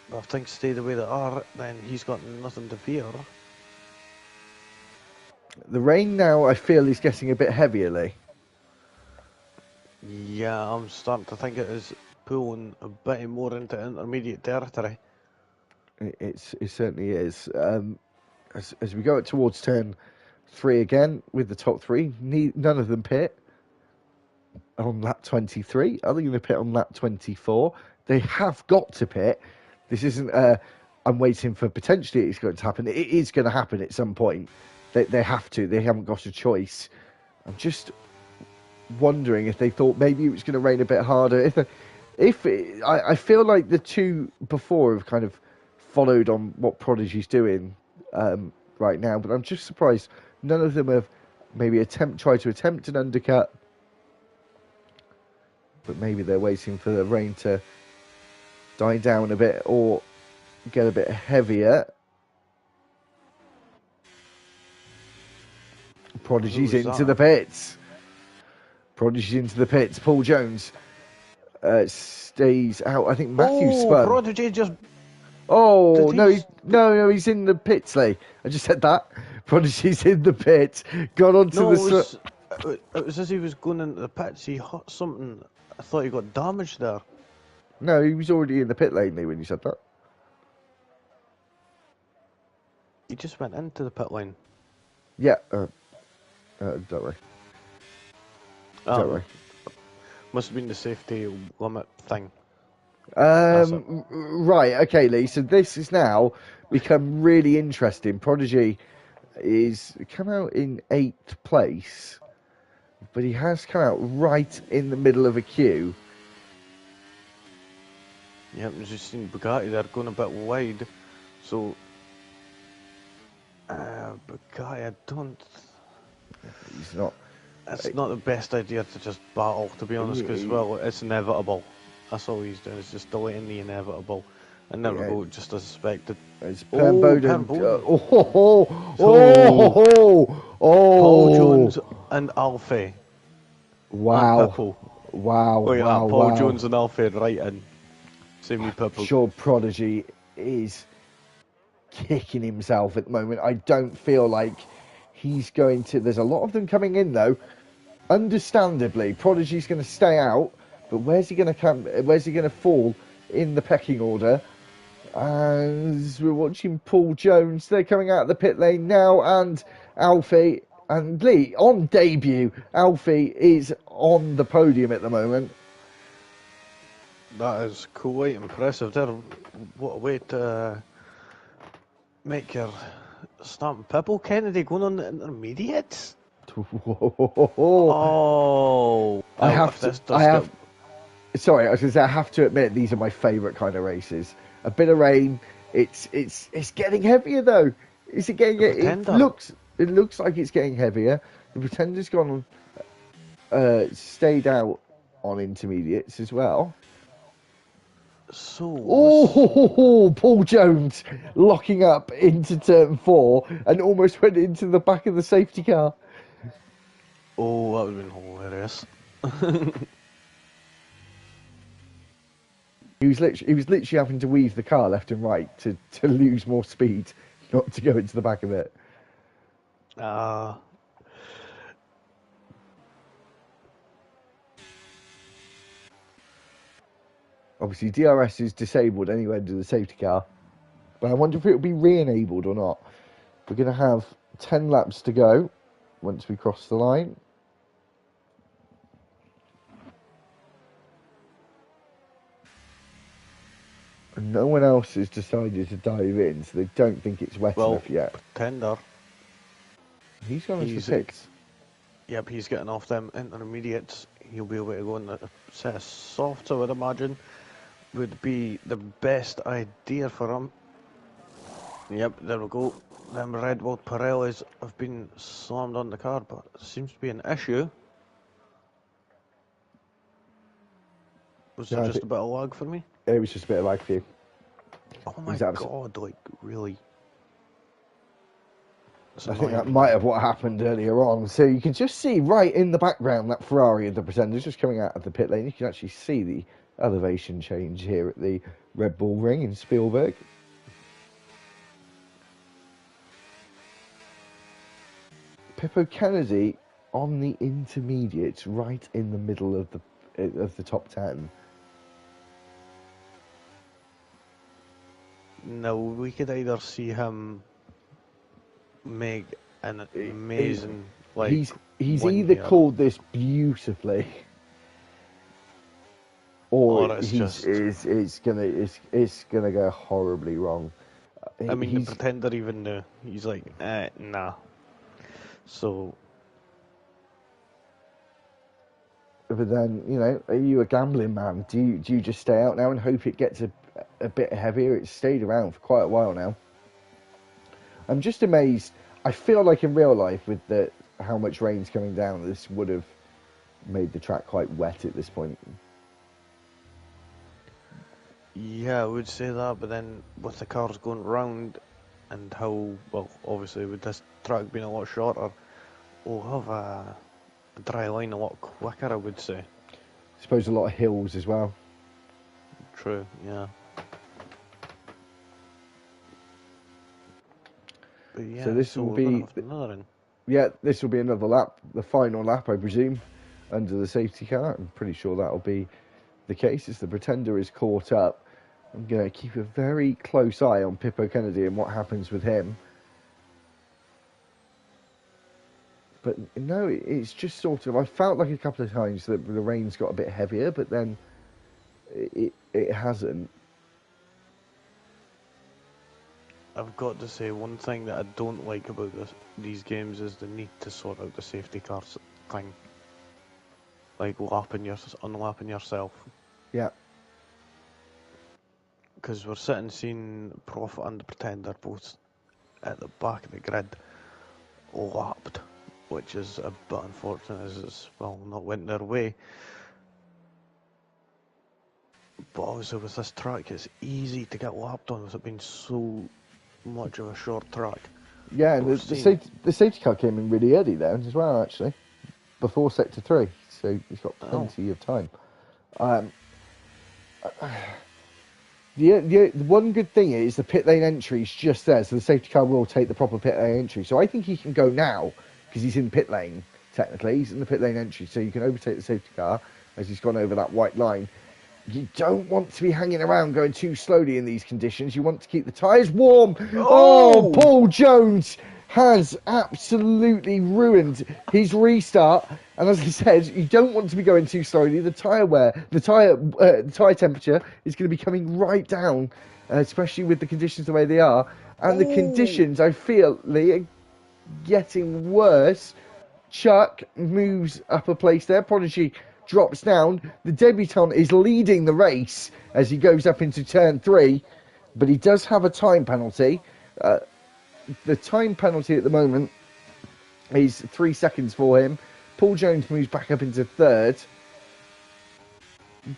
S2: But if things stay the way they are, then he's got nothing to fear.
S1: The rain now, I feel, is getting a bit heavier, Lee.
S2: Yeah, I'm starting to think it is pulling a bit more into intermediate territory.
S1: It certainly is. As we go towards turn 3 again with the top 3, none of them pit on lap 23. Are they going to pit on lap 24? They have got to pit. This isn't I'm waiting for potentially it's going to happen. It is going to happen at some point. They have to. They haven't got a choice. I'm just wondering if they thought maybe it was going to rain a bit harder. I feel like the 2 before have kind of followed on what Prodigy's doing right now, but I'm just surprised none of them have maybe tried to attempt an undercut. But maybe they're waiting for the rain to die down a bit or get a bit heavier. Prodigy's into the pits. Prodigy's into the pits. Paul Jones stays out. I think Matthew spun.
S2: Prodigy just...
S1: Oh, no, he's in the pits, Lee. I just said that. Prodigy's in the pits. Got onto
S2: it was as he was going into the pits. He hit something. I thought he got damaged there.
S1: No, he was already in the pit lane, Lee, when you said that.
S2: He just went into the pit lane.
S1: Yeah, don't worry. Don't worry.
S2: Must have been the safety limit thing.
S1: Right, okay, Lee. So this has now become really interesting. Prodigy is come out in 8th place, but he has come out right in the middle of a queue.
S2: Yep, you just seen Bugatti there going a bit wide. So, Bugatti, I don't...
S1: He's not...
S2: It's not the best idea to just battle, to be honest, because, well, it's inevitable. That's all he's doing, is just delaying the inevitable. And there we go, just as expected.
S1: It's Bowden.
S2: Paul Jones and Alfie.
S1: Wow.
S2: Paul Jones and Alfie right in. Same with Purple.
S1: I'm sure Prodigy is kicking himself at the moment. I don't feel like he's going to... There's a lot of them coming in, though. Understandably, Prodigy's going to stay out, but where's he going to come? Where's he going to fall in the pecking order? As we're watching Paul Jones, they're coming out of the pit lane now, and Alfie and Lee on debut. Alfie is on the podium at the moment.
S2: That is quite impressive there. What a way to make your stamp. Pipple Kennedy going on the intermediates. Oh,
S1: I have to admit, these are my favourite kind of races. A bit of rain. It's getting heavier though. Is it getting? It looks like it's getting heavier. The Pretender's gone stayed out on intermediates as well.
S2: So,
S1: Paul Jones locking up into turn 4 and almost went into the back of the safety car.
S2: Oh, that would have been hilarious.
S1: He was literally having to weave the car left and right to lose more speed, not to go into the back of it. Obviously, DRS is disabled anyway under the safety car, but I wonder if it will be re-enabled or not. We're going to have 10 laps to go once we cross the line. And no one else has decided to dive in, so they don't think it's wet enough yet.
S2: Pretender.
S1: He's gone into the pits.
S2: Yep, he's getting off them intermediates. He'll be able to go in a set of softs, I would imagine. would be the best idea for him. Yep, there we go. Them Red Bull Pirellis have been slammed on the car, but it seems to be an issue. Was
S1: Yeah,
S2: there
S1: I
S2: just
S1: think
S2: a bit of lag for me?
S1: it was just a bit of lag for you.
S2: Oh my god, like, really? It's
S1: I think that
S2: annoying.
S1: might have what happened earlier on. So you can just see right in the background that Ferrari of the Pretenders just coming out of the pit lane. You can actually see the elevation change here at the Red Bull Ring in Spielberg. Pippo Kennedy on the intermediates, right in the middle of the top 10.
S2: No, we could either see him make an amazing, like,
S1: He's
S2: win
S1: either
S2: here,
S1: called this beautifully, or
S2: or it's
S1: it's gonna go horribly wrong.
S2: I mean, the Pretender even knew. He's like, nah. So,
S1: but then, you know, are you a gambling man? Do you just stay out now and hope it gets a bit heavier? It's stayed around for quite a while now. I'm just amazed. I feel like in real life, with how much rain's coming down, this would have made the track quite wet at this point.
S2: yeah, I would say that, but then with the cars going round and how, well, obviously with this track being a lot shorter, we'll have a dry line a lot quicker, I would say.
S1: I suppose a lot of hills as well.
S2: True, yeah. But yeah,
S1: so this will be this will be another lap, the final lap, I presume, under the safety car. I'm pretty sure that'll be the case as the Pretender is caught up. I'm going to keep a very close eye on Pippo Kennedy and what happens with him. But no, it's just sort of, I felt like a couple of times that the rain's got a bit heavier, but then it hasn't.
S2: I've got to say, one thing that I don't like about these games is the need to sort out the safety cars thing. Like unlapping yourself.
S1: Yeah.
S2: Because we're sitting seeing Profit and the Pretender both at the back of the grid, lapped, which is a bit unfortunate as it's, well, not went their way. But obviously with this track, it's easy to get lapped on with it being so much of a short track.
S1: Yeah, and the safety car came in really early there as well, actually, before sector 3, so he's got plenty of time. The one good thing is the pit lane entry is just there, so the safety car will take the proper pit lane entry. So I think he can go now because he's in pit lane. Technically, he's in the pit lane entry, so you can overtake the safety car as he's gone over that white line. You don't want to be hanging around going too slowly in these conditions. You want to keep the tyres warm. Oh, Paul Jones has absolutely ruined his restart. And as I said, you don't want to be going too slowly. The tyre temperature is going to be coming right down, especially with the conditions the way they are. And the conditions, I feel, Lee, are getting worse. Chuck moves up a place there. Prodigy drops down. The debutant is leading the race as he goes up into turn 3, but he does have a time penalty. The time penalty at the moment is 3 seconds for him. Paul Jones moves back up into 3rd.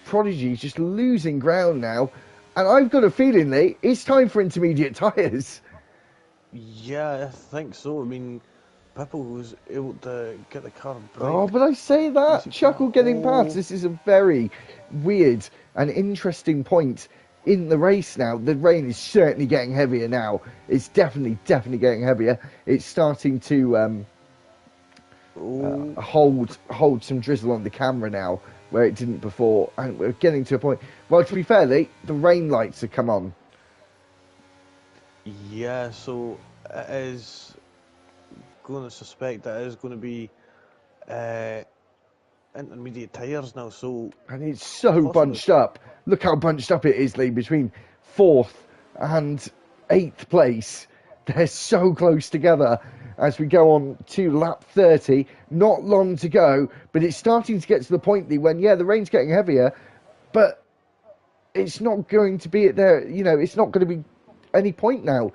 S1: Prodigy is just losing ground now, and I've got a feeling, Lee, it's time for intermediate tyres.
S2: Yeah, I think so. I mean, Pippo was able to get the car bright.
S1: Oh, but I say that. Chuckle getting past. This is a very weird and interesting point in the race now. The rain is certainly getting heavier now. It's definitely getting heavier. It's starting to hold some drizzle on the camera now, where it didn't before. And we're getting to a point. Well, to be fair, the rain lights have come on.
S2: Yeah, so it is going to suspect that it is going to be intermediate tyres now. So,
S1: and it's so bunched up. Look how bunched up it is, Lee, between 4th and 8th place. They're so close together as we go on to lap 30. Not long to go, but it's starting to get to the point, Lee, when, yeah, the rain's getting heavier, but it's not going to be at their, it's not going to be any point now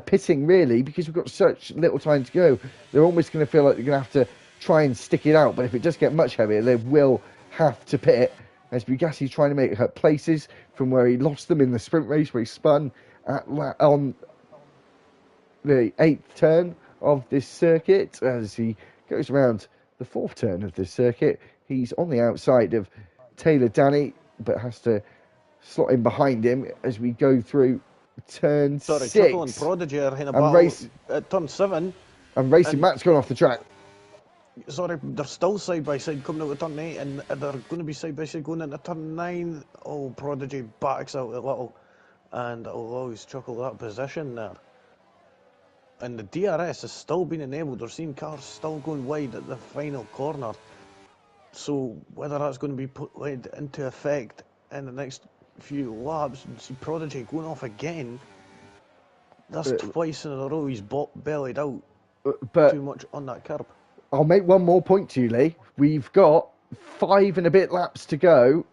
S1: pitting really, because we've got such little time to go. They're almost going to feel like they're going to have to try and stick it out, but if it does get much heavier, they will have to pit, as Bugatti's trying to make her places from where he lost them in the sprint race, where he spun on the 8th turn of this circuit. As he goes around the 4th turn of this circuit, he's on the outside of Taylor Danny, but has to slot in behind him as we go through turn 6.
S2: Chuckle and Prodigy are in about at turn 7.
S1: And Racing Matt's gone off the track.
S2: Sorry, they're still side by side coming out of turn 8, and they're going to be side by side going into turn 9. Oh, Prodigy backs out a little, and it'll always Chuckle that position there. And the DRS is still being enabled. We're seeing cars still going wide at the final corner. So whether that's going to be put into effect in the next few laps, and see Prodigy going off again. That's twice in a row he's bellied out too much on that curb.
S1: I'll make one more point to you, Lee. We've got 5 and a bit laps to go,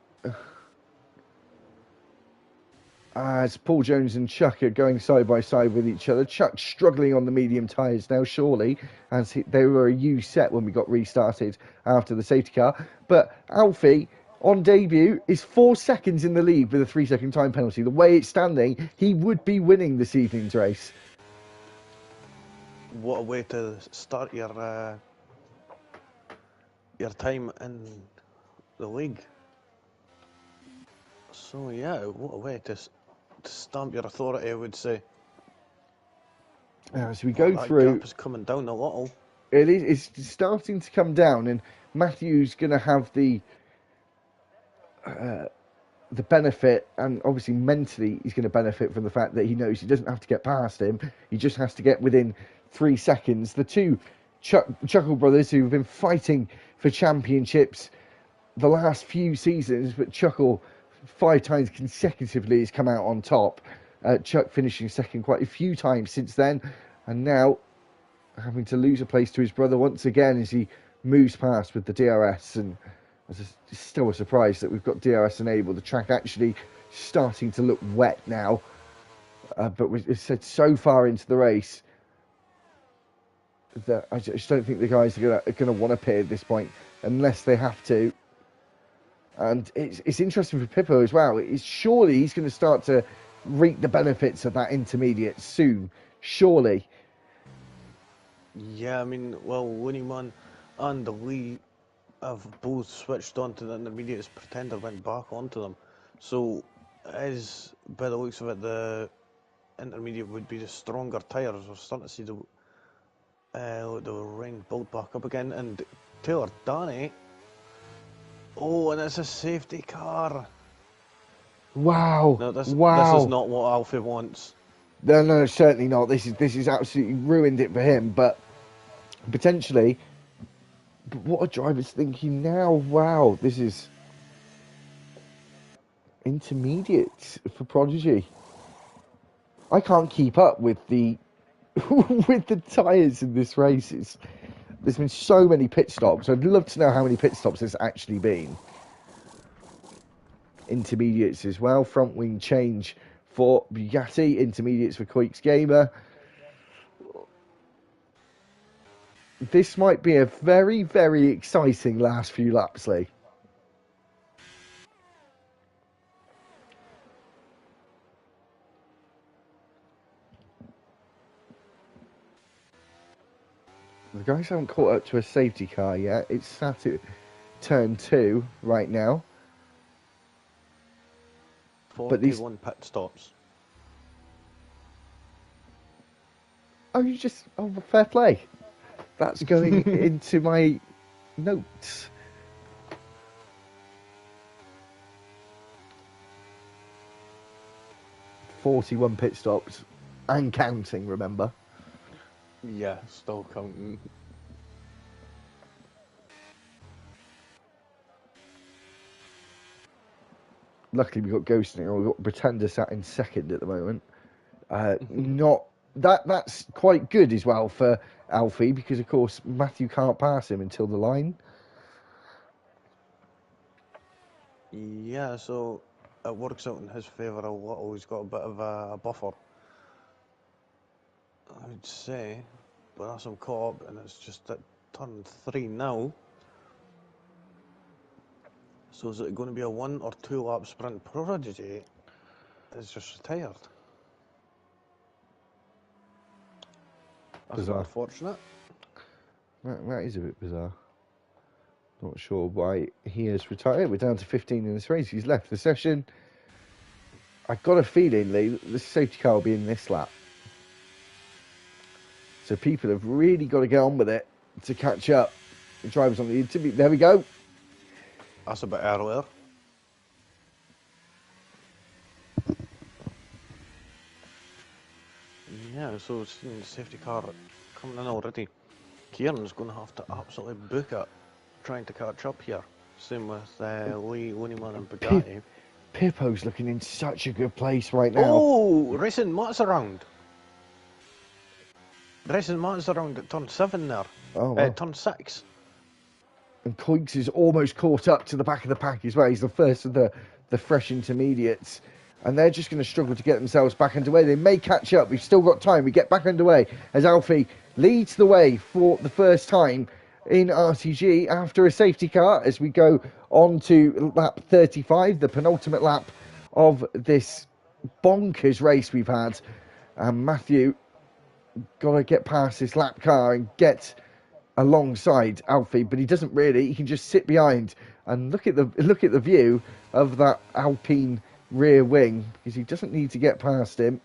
S1: as Paul Jones and Chuck are going side by side with each other. Chuck struggling on the medium tyres now, surely, as they were a U set when we got restarted after the safety car. But Alfie, on debut, is 4 seconds in the lead with a 3-second time penalty. The way it's standing, he would be winning this evening's race.
S2: What a way to start your time in the league. So yeah, what a way to stamp your authority, I would say.
S1: As we go through,
S2: that gap is coming down a little.
S1: It's starting to come down, and Matthew's going to have the benefit, and obviously mentally he's going to benefit from the fact that he knows he doesn't have to get past him. He just has to get within 3 seconds. The two Chuckle brothers, who've been fighting for championships the last few seasons, but Chuckle 5 times consecutively has come out on top. Chuck finishing second quite a few times since then, and now having to lose a place to his brother once again as he moves past with the DRS. And it's still a surprise that we've got DRS enabled. The track actually starting to look wet now, but we've said so far into the race that I just don't think the guys are going to want to pit at this point unless they have to. And it's interesting for Pippo as well. Surely he's going to start to reap the benefits of that intermediate soon. Surely.
S2: Yeah, I mean, well, Winnieman and Lee have both switched on to the intermediates. Pretender went back onto them. So, as by the looks of it, the intermediate would be the stronger tyres. We're starting to see the ring build back up again. And Taylor Danny. Oh, and it's a safety car.
S1: Wow.
S2: No, this is not what Alfie wants.
S1: No, certainly not. This is absolutely ruined it for him, but potentially. But what are drivers thinking now? Wow, this is intermediate for Prodigy. I can't keep up with the with the tyres in this race. There's been so many pit stops. I'd love to know how many pit stops there's actually been. Intermediates as well. Front wing change for Bugatti. Intermediates for Quakes Gamer. This might be a very, very exciting last few laps, Lee. The guys haven't caught up to a safety car yet. It's sat at turn 2 right now.
S2: 41 pit stops.
S1: Oh, fair play. That's going into my notes. "41 pit stops and counting, remember.
S2: Yeah, still counting.
S1: Luckily, we've got Ghosting, or we've got Pretender sat in second at the moment. Not that's quite good as well for Alfie, because of course Matthew can't pass him until the line.
S2: Yeah, so it works out in his favour a little. He's got a bit of a buffer, I would say. But that's him caught up, and it's just at turn 3 now. So is it going to be a 1 or 2 lap sprint? Prodigy is just retired. That's a bit
S1: Bizarre.
S2: unfortunate.
S1: That is a bit bizarre. Not sure why he has retired. We're down to 15 in this race. He's left the session. I got a feeling, Lee, that the safety car will be in this lap. So people have really got to get on with it to catch up. The drivers on the interview. There we go.
S2: That's a bit earlier. Yeah, so seeing the safety car coming in already. Kieran's going to have to absolutely book it, trying to catch up here. Same with Lee, Looneyman and Bugatti.
S1: Pippo's looking in such a good place right now.
S2: Oh, racing Matt's around. Racing Matt's around at turn 7 there.
S1: Oh, wow.
S2: Turn 6.
S1: And Coix is almost caught up to the back of the pack as well. He's the first of the fresh intermediates. And they're just going to struggle to get themselves back underway. They may catch up. We've still got time. We get back underway as Alfie leads the way for the first time in RTG after a safety car as we go on to lap 35, the penultimate lap of this bonkers race we've had. And Matthew got to get past this lap car and get alongside Alfie, but he doesn't really. He can just sit behind and look at the view of that Alpine rear wing because he doesn't need to get past him.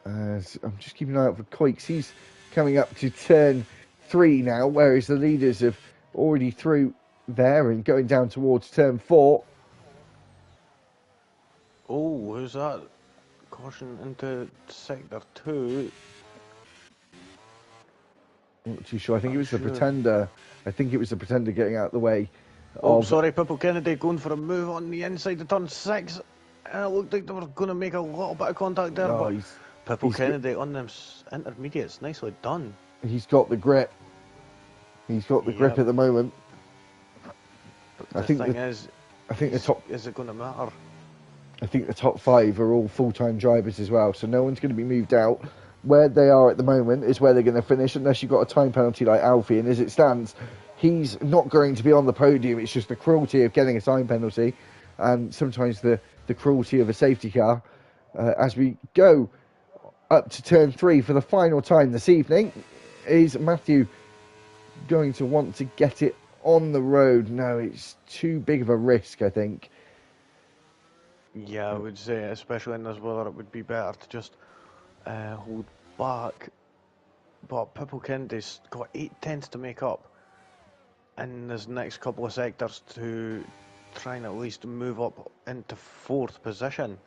S1: I'm just keeping an eye out for Coix. He's coming up to turn 3 now, whereas the leaders have already through there and going down towards turn 4.
S2: Oh, who's that? Caution into sector 2.
S1: I'm not too sure. I think it was the Pretender. I think it was the Pretender getting out of the way.
S2: Oh, sorry, Pippo Kennedy going for a move on the inside of turn 6. And it looked like they were going to make a little bit of contact there, but Pippo Kennedy on them intermediates. Nicely done.
S1: He's got the grip. He's got the grip at the moment.
S2: But the thing is,
S1: the top.
S2: Is it going to matter?
S1: I think the top 5 are all full-time drivers as well, so no one's going to be moved out. Where they are at the moment is where they're going to finish, unless you've got a time penalty like Alfie. And as it stands, he's not going to be on the podium. It's just the cruelty of getting a time penalty, and sometimes the cruelty of a safety car. As we go up to turn 3 for the final time this evening, is Matthew going to want to get it on the road? No, it's too big of a risk, I think.
S2: Yeah, I would say, especially in this weather, it would be better to just hold back. But Pippo Kennedy's got 8 tenths to make up in this next couple of sectors to try and at least move up into 4th position.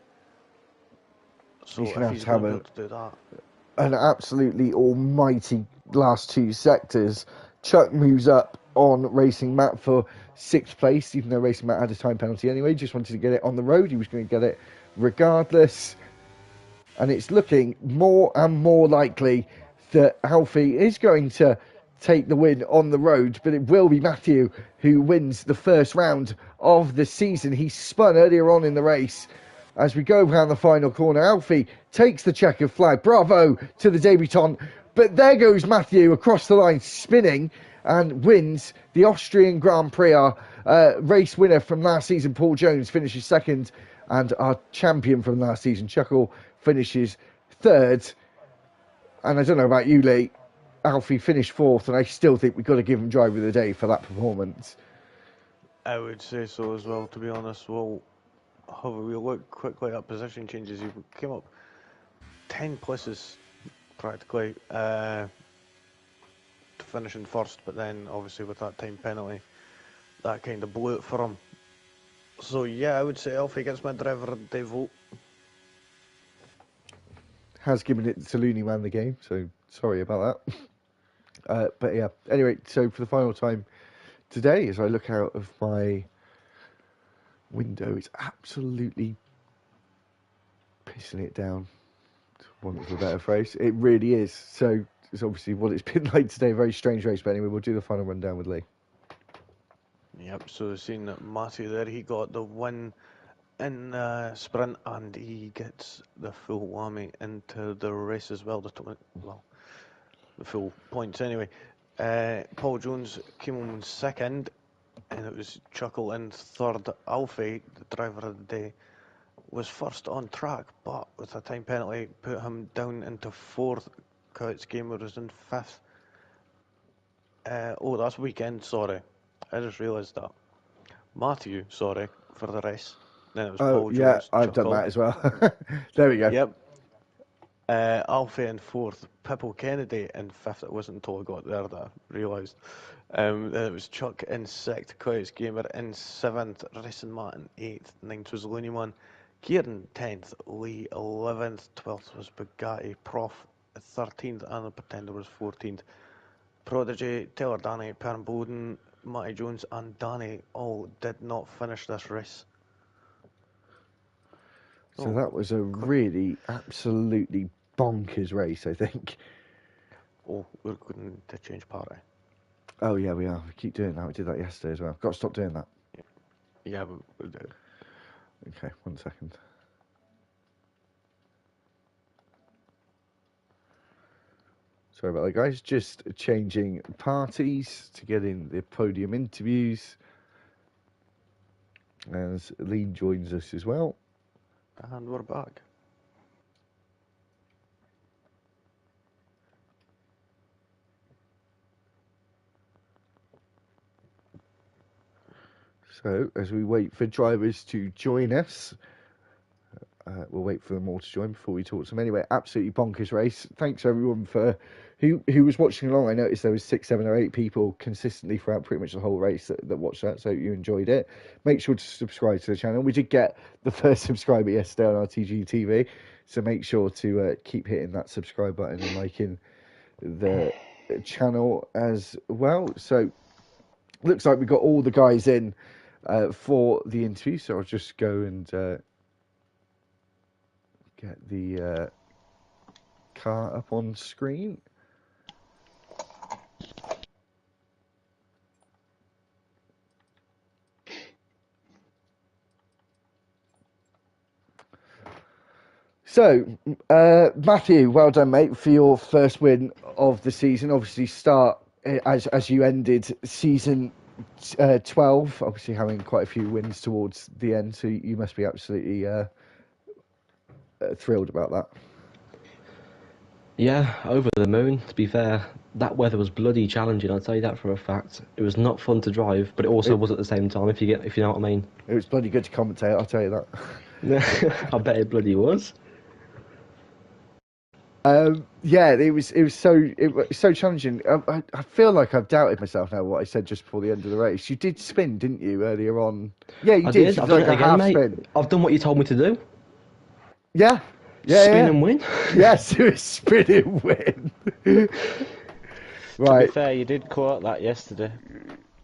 S2: So if he's going to be able to do that,
S1: an absolutely almighty last 2 sectors. Chuck moves up on Racing Matt for 6th place, even though Racing Matt had a time penalty anyway. Just wanted to get it on the road. He was going to get it regardless. And it's looking more and more likely that Alfie is going to take the win on the road, but it will be Matthew who wins the first round of the season. He spun earlier on in the race. As we go around the final corner, Alfie takes the checkered flag. Bravo to the debutant. But there goes Matthew across the line, spinning, and wins the Austrian Grand Prix. Our race winner from last season, Paul Jones, finishes 2nd, and our champion from last season, Chuckle, finishes 3rd. And I don't know about you, Lee, Alfie finished 4th, and I still think we've got to give him driver of the day for that performance.
S2: I would say so as well, to be honest. Well, however, we look quickly at position changes. He came up 10 places practically to finishing 1st, but then obviously with that time penalty, that kind of blew it for him. So yeah, I would say Alfie gets my driver of the day vote.
S1: Has given it to Looney Man the game, so sorry about that. But yeah, anyway, so for the final time today, as I look out of my window, it's absolutely pissing it down, for want of a better phrase. It really is. So it's obviously what it's been like today. A very strange race, but anyway, we'll do the final rundown with Lee.
S2: Yeah, Yep, so seeing that Matthew there, he got the win in sprint, and he gets the full whammy into the race as well. The full points anyway. Paul Jones came home second, and it was Chuckle in third. Alfie, the driver of the day, was first on track, but with a time penalty put him down into fourth. Coates Gamer was in fifth. Oh, that's weekend, sorry. I just realised that. Matthew, sorry, for the race. Then it was
S1: Oh,
S2: Paul
S1: yeah,
S2: Jones,
S1: I've done
S2: Chuckle.
S1: that as well. There we go.
S2: Yep. Alfie in fourth, Pippo Kennedy in fifth. It wasn't until I got there that I realised. Then it was Chuck in sixth, Coyotes Gamer in seventh, Racing Matt in eighth, ninth was Looney Man, Kieran 10th, Lee 11th, 12th was Bugatti, Prof 13th, and the Pretender was 14th. Prodigy, Taylor Danny, Perrin Bowden, Matty Jones, and Danny all did not finish this race.
S1: So that was a really, absolutely bonkers race, I think.
S2: Oh, we're going to change party.
S1: Oh, yeah, we are. We keep doing that. We did that yesterday as well. Got to stop doing that.
S2: Yeah, we'll do it.
S1: Okay, 1 second. Sorry about that, guys. Just changing parties to get in the podium interviews. As Lee joins us as well.
S2: And we're back.
S1: So, as we wait for drivers to join us, we'll wait for them all to join before we talk to them. Anyway, absolutely bonkers race. Thanks everyone for who was watching along. I noticed there was 6, 7, or 8 people consistently throughout pretty much the whole race that watched that. So you enjoyed it. Make sure to subscribe to the channel. We did get the first subscriber yesterday on RTG TV, so make sure to keep hitting that subscribe button and liking the channel as well. So looks like we got all the guys in for the interview. So I'll just go and get the car up on screen. So, Matthew, well done, mate, for your first win of the season. Obviously, start as you ended season 12, obviously having quite a few wins towards the end, so you must be absolutely thrilled about that.
S3: Yeah, over the moon, to be fair. That weather was bloody challenging, I'll tell you that for a fact. It was not fun to drive, but it also was at the same time, if you know what I mean.
S1: It was bloody good to commentate, I'll tell you that.
S3: I bet it bloody was.
S1: Yeah, it was so challenging. I feel like I've doubted myself now what I said just before the end of the race. You did spin, didn't you, earlier on? Yeah, you did.
S3: I've done
S1: like
S3: it
S1: a
S3: again,
S1: half
S3: mate.
S1: spin.
S3: I've done what you told me to do.
S1: Yeah.
S3: Spin and win.
S1: Yes, it was spin and win. Right.
S4: To be fair, you did quote that yesterday.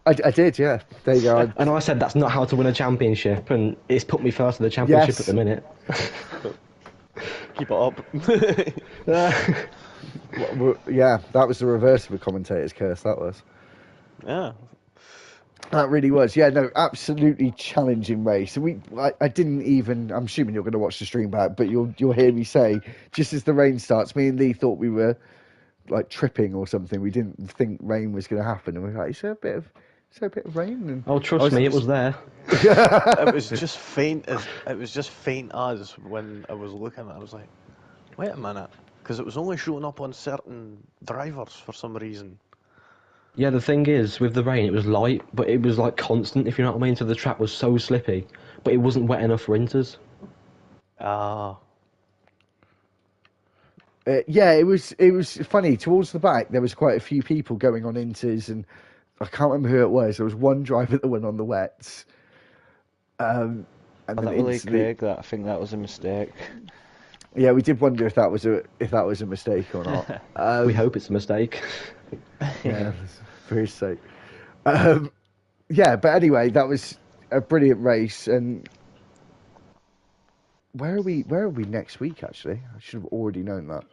S1: I did, yeah. There you go.
S3: And I said that's not how to win a championship, and it's put me first in the championship
S1: Yes.
S3: at the minute.
S2: Keep it up.
S1: Yeah, that was the reverse of a commentator's curse, that was.
S2: Yeah.
S1: That really was. Yeah, no, absolutely challenging race. And I didn't even, I'm assuming you're going to watch the stream back, but you'll hear me say, just as the rain starts, me and Lee thought we were like tripping or something. We didn't think rain was going to happen. And we were like, is there a bit of rain? And
S3: Oh, trust me, it was there.
S2: It was just faint as when I was looking at it. I was like, wait a minute. Because it was only showing up on certain drivers for some reason.
S3: Yeah, the thing is, with the rain, it was light, but it was like constant, if you know what I mean. So the track was so slippy, but it wasn't wet enough for inters.
S2: Ah.
S1: Yeah, it was funny. Towards the back, there was quite a few people going on inters, and I can't remember who it was. There was one driver that went on the wets. And
S4: Oh,
S1: then
S4: that really
S1: instantly-
S4: Craig. I think that was a mistake.
S1: Yeah, we did wonder if that was a mistake or not.
S3: We hope it's a mistake.
S1: Yeah, for his sake. Yeah, but anyway, that was a brilliant race. And where are we next week? Actually, I should have already known that.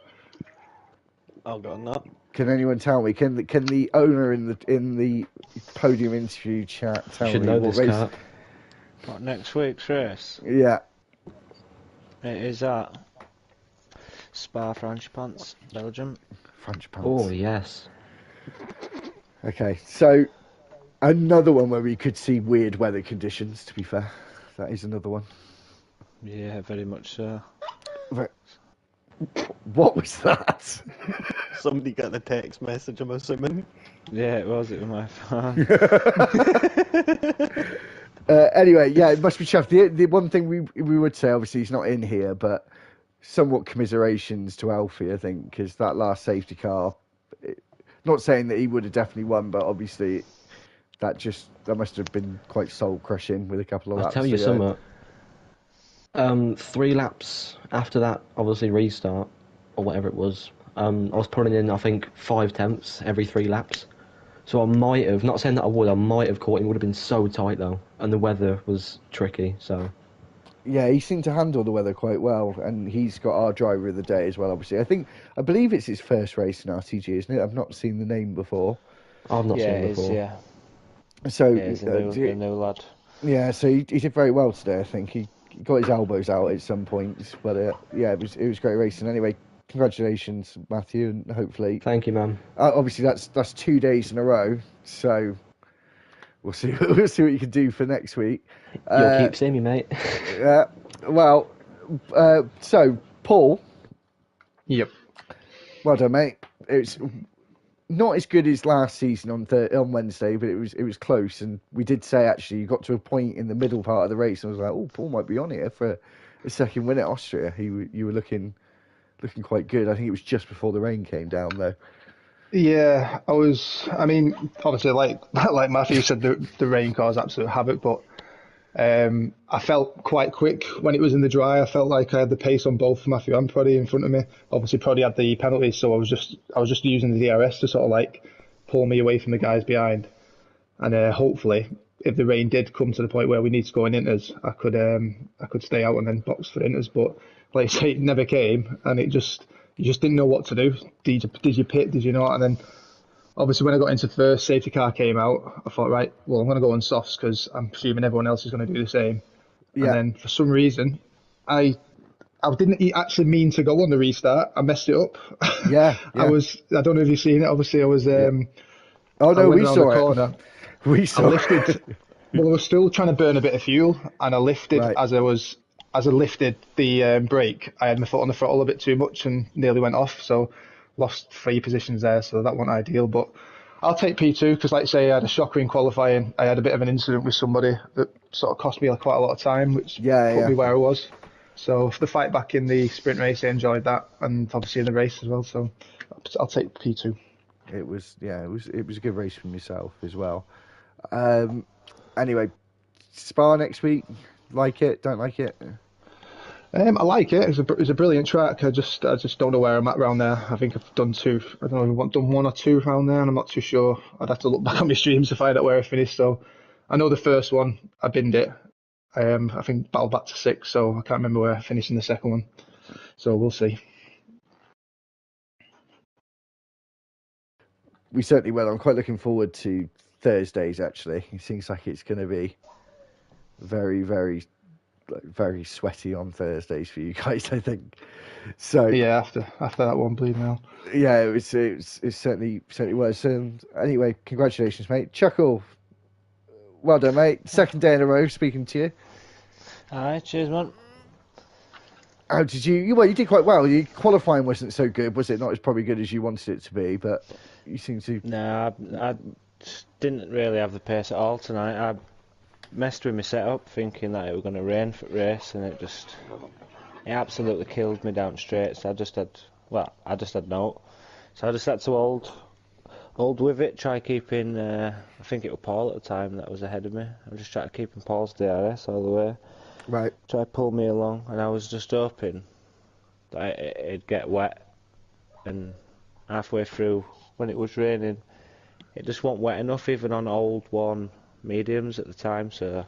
S2: I'll go on that.
S1: Can anyone tell me? Can the owner in the podium interview chat
S3: You
S1: tell
S3: should
S1: me
S3: know
S1: what
S3: this,
S1: race?
S3: Kurt.
S4: What, next week's race?
S1: Yeah,
S4: It is at Spa-Francorchamps, Belgium.
S1: French pants.
S3: Oh, yes.
S1: Okay, so another one where we could see weird weather conditions. To be fair, that is another one.
S4: Yeah, very much so.
S1: Right. What was that?
S2: Somebody got the text message, I'm assuming.
S4: Yeah, it was my phone.
S1: Anyway, yeah, it must be tough. The one thing we would say, obviously, he's not in here, but somewhat commiserations to Alfie, I think, because that last safety car. Not saying that he would have definitely won, but obviously that must have been quite soul crushing with a couple of
S3: I'll
S1: laps.
S3: tell
S1: to
S3: you
S1: go.
S3: something. 3 laps after that, obviously restart or whatever it was. I was putting in, I think, 5 tenths every 3 laps. So I might have, not saying that I might have caught him. Would have been so tight though, and the weather was tricky. So
S1: Yeah, he seemed to handle the weather quite well, and he's got our driver of the day as well. Obviously, I believe it's his first race in RTG, isn't it? I've not seen the name before.
S3: I've not
S4: Yeah,
S3: seen
S4: it
S3: him
S4: is,
S3: before.
S4: yeah.
S1: So
S4: Yeah, he's the new lad.
S1: yeah, so he did very well today. I think he got his elbows out at some points, but yeah, it was great racing. Anyway, congratulations, Matthew, and hopefully,
S3: Thank you, man.
S1: obviously that's 2 days in a row. So we'll see we'll see what you can do for next week.
S3: You'll keep seeing me, mate.
S1: Yeah. Well, so Paul,
S5: Yep.
S1: well done, mate. It's not as good as last season on Wednesday, but it was close. And we did say actually you got to a point in the middle part of the race, and I was like, oh, Paul might be on here for a second win at Austria. You were looking quite good. I think it was just before the rain came down, though.
S5: Yeah, I was. I mean, obviously, like like Matthew said, the rain caused absolute havoc. But I felt quite quick when it was in the dry. I felt like I had the pace on both Matthew and Proddy in front of me. Obviously, Proddy had the penalty, so I was just using the DRS to sort of like pull me away from the guys behind. And hopefully, if the rain did come to the point where we need to go in inters, I could stay out and then box for inters. But like I say, it never came, and you just didn't know what to do. Did you pit? Did you not? And then obviously when I got into first, safety car came out. I thought, right, well, I'm going to go on softs because I'm assuming everyone else is going to do the same.
S1: Yeah.
S5: And then for some reason, I didn't actually mean to go on the restart. I messed it up.
S1: Yeah.
S5: I don't know if you've seen it. Obviously, I was.
S1: Oh no,
S5: I went
S1: we
S5: around
S1: saw
S5: the
S1: it.
S5: corner.
S1: We
S5: I
S1: saw
S5: lifted.
S1: it.
S5: Well, I was still trying to burn a bit of fuel, and I lifted
S1: Right.
S5: as I lifted the brake. I had my foot on the throttle a bit too much and nearly went off. So lost 3 positions there. So that wasn't ideal. But I'll take P2 because, like I say, I had a shocker in qualifying. I had a bit of an incident with somebody that sort of cost me quite a lot of time, which put me where I was. So for the fight back in the sprint race, I enjoyed that, and obviously in the race as well. So I'll take P2.
S1: It was a good race from yourself as well. Anyway, Spa next week. Like it? Don't like it?
S5: I like it. It's a brilliant track. I just don't know where I'm at round there. I think I've done 2. I don't know if I've done 1 or 2 round there, and I'm not too sure. I'd have to look back on my streams to find out where I finished. So I know the first one I binned it. I think battled back to 6, so I can't remember where I finished in the second one. So we'll see.
S1: We certainly will. I'm quite looking forward to Thursdays. Actually, it seems like it's going to be very, very, very sweaty on Thursdays for you guys. I think. So
S5: Yeah, after that one bleeding out.
S1: yeah, it certainly was. Anyway, congratulations, mate. Chuckle. Well done, mate. Second day in a row speaking to you.
S4: Alright, cheers, man.
S1: How did you? Well, you did quite well. Your qualifying wasn't so good, was it? Not as probably good as you wanted it to be, but you seem to.
S4: No, I just didn't really have the pace at all tonight. I messed with my setup thinking that it was going to rain for the race, and it absolutely killed me down straight. So I just had no. So I just had to hold with it, try keeping, I think it was Paul at the time that was ahead of me. I just tried to keep Paul's DRS all the way.
S1: Right.
S4: Try to pull me along, and I was just hoping that it'd get wet. And halfway through, when it was raining, it just wasn't wet enough, even on old worn mediums at the time. So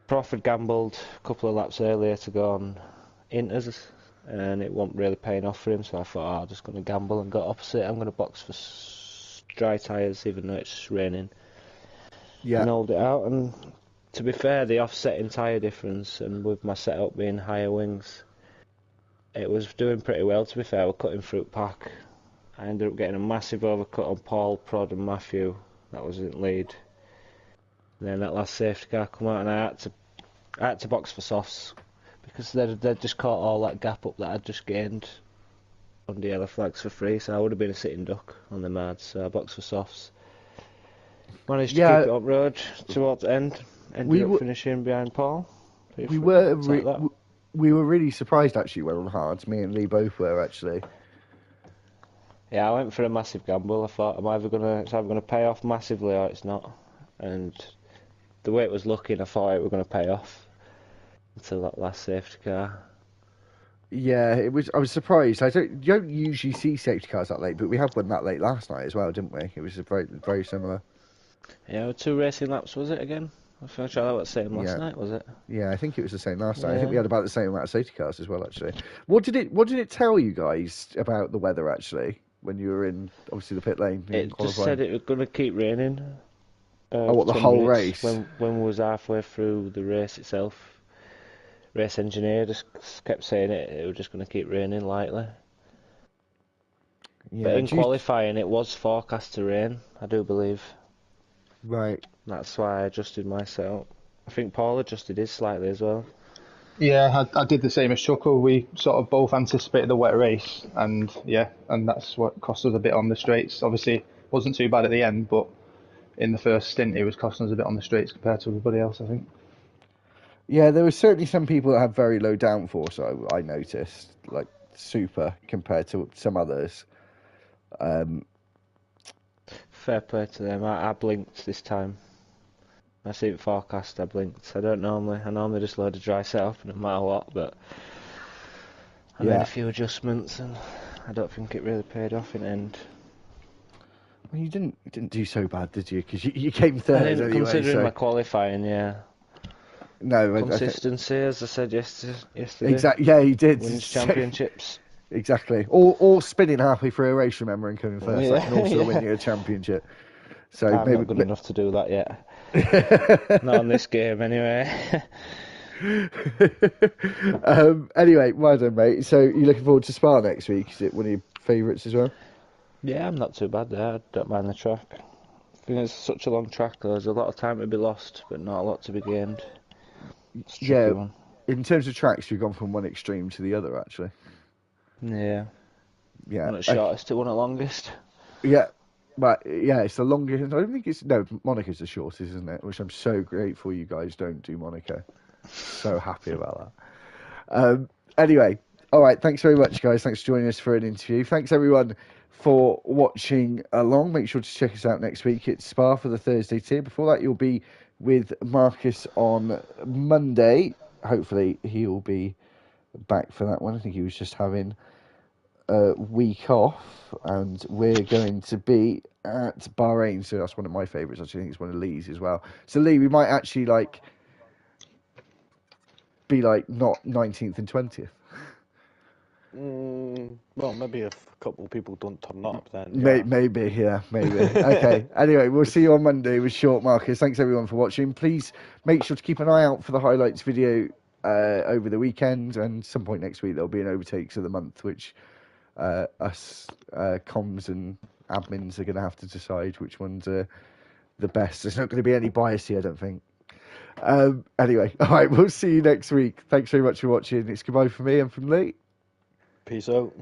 S4: Prof had gambled a couple of laps earlier to go on inters, and it wasn't really paying off for him. So I thought, I'm just going to gamble and go opposite. I'm going to box for dry tyres, even though it's raining,
S1: Yeah.
S4: and hold it out. And to be fair, the offsetting tyre difference, and with my setup being higher wings, it was doing pretty well. To be fair, we're cutting through pack. I ended up getting a massive overcut on Paul, Prod, and Matthew. That was in lead. And then that last safety car come out, and I had to box for softs because they'd just caught all that gap up that I'd just gained on the yellow flags for free. So I would have been a sitting duck on the mads. So I boxed for softs. Managed to keep it up road towards the end. Ended up finishing behind Paul.
S1: We were really surprised actually when on hards. Me and Lee both were actually.
S4: Yeah, I went for a massive gamble. I thought it's either gonna pay off massively or it's not. And the way it was looking, I thought it was gonna pay off until that last safety car.
S1: Yeah, it was. I was surprised. You don't usually see safety cars that late, but we had one that late last night as well, didn't we? It was very similar.
S4: Yeah, 2 racing laps was it again? I feel sure that was the same last night, was it?
S1: Yeah, I think it was the same last night. I think we had about the same amount of safety cars as well, actually. What did it tell you guys about the weather actually when you were in obviously the pit lane?
S4: It just said it was going to keep raining.
S1: The whole race?
S4: When we was halfway through the race itself, race engineer just kept saying it was just going to keep raining lightly. Yeah, but in qualifying, it was forecast to rain, I do believe.
S1: Right.
S4: That's why I adjusted my setup. I think Paul adjusted his slightly as well.
S5: Yeah, I did the same as Chuckle. We sort of both anticipated the wet race, and that's what cost us a bit on the straights. Obviously, wasn't too bad at the end, but in the first stint, it was costing us a bit on the straights compared to everybody else, I think.
S1: Yeah, there were certainly some people that had very low downforce. I noticed, like super compared to some others.
S4: Fair play to them. I blinked this time. I see it forecast, I blinked. I normally just load a dry setup no matter what, but I made a few adjustments and I don't think it really paid off in the end.
S1: Well, you didn't do so bad, did you? Because you came third anyway.
S4: Considering my qualifying, yeah.
S1: No,
S4: consistency, as I said yesterday.
S1: Exactly. Yeah, you did.
S4: Wins championships.
S1: Exactly. Or spinning halfway through a race, remember, and coming first. That can also win you a championship. So
S4: I'm not good enough to do that yet. Not on this game, anyway.
S1: Anyway, well done, mate. So you're looking forward to Spa next week? Is it one of your favourites as well?
S4: Yeah, I'm not too bad there. I don't mind the track. I think it's such a long track, though. There's a lot of time to be lost, but not a lot to be gained. It's a tricky one.
S1: In terms of tracks, you've gone from one extreme to the other, actually.
S4: Yeah.
S1: Yeah.
S4: One at shortest to one at longest.
S1: Yeah. But yeah, it's the longest. I don't think Monaco's the shortest, isn't it? Which I'm so grateful you guys don't do Monaco. So happy about that. Anyway, all right. Thanks very much, guys. Thanks for joining us for an interview. Thanks everyone for watching along. Make sure to check us out next week. It's Spa for the Thursday tier. Before that, you'll be with Marcus on Monday. Hopefully, he'll be back for that one. I think he was just having a week off, and we're going to be at Bahrain, so that's one of my favourites. Actually, I think it's one of Lee's as well. So Lee, we might actually be not 19th and 20th.
S2: Well, maybe if a couple of people don't turn up, then
S1: maybe. Okay. Anyway, we'll see you on Monday with Short Marcus. Thanks everyone for watching. Please make sure to keep an eye out for the highlights video over the weekend, and some point next week there'll be an overtakes of the month, which us comms and admins are going to have to decide which ones are the best. There's not going to be any bias here, I don't think. Anyway, all right, we'll see you next week. Thanks very much for watching. It's goodbye from me and from Lee.
S2: Peace out.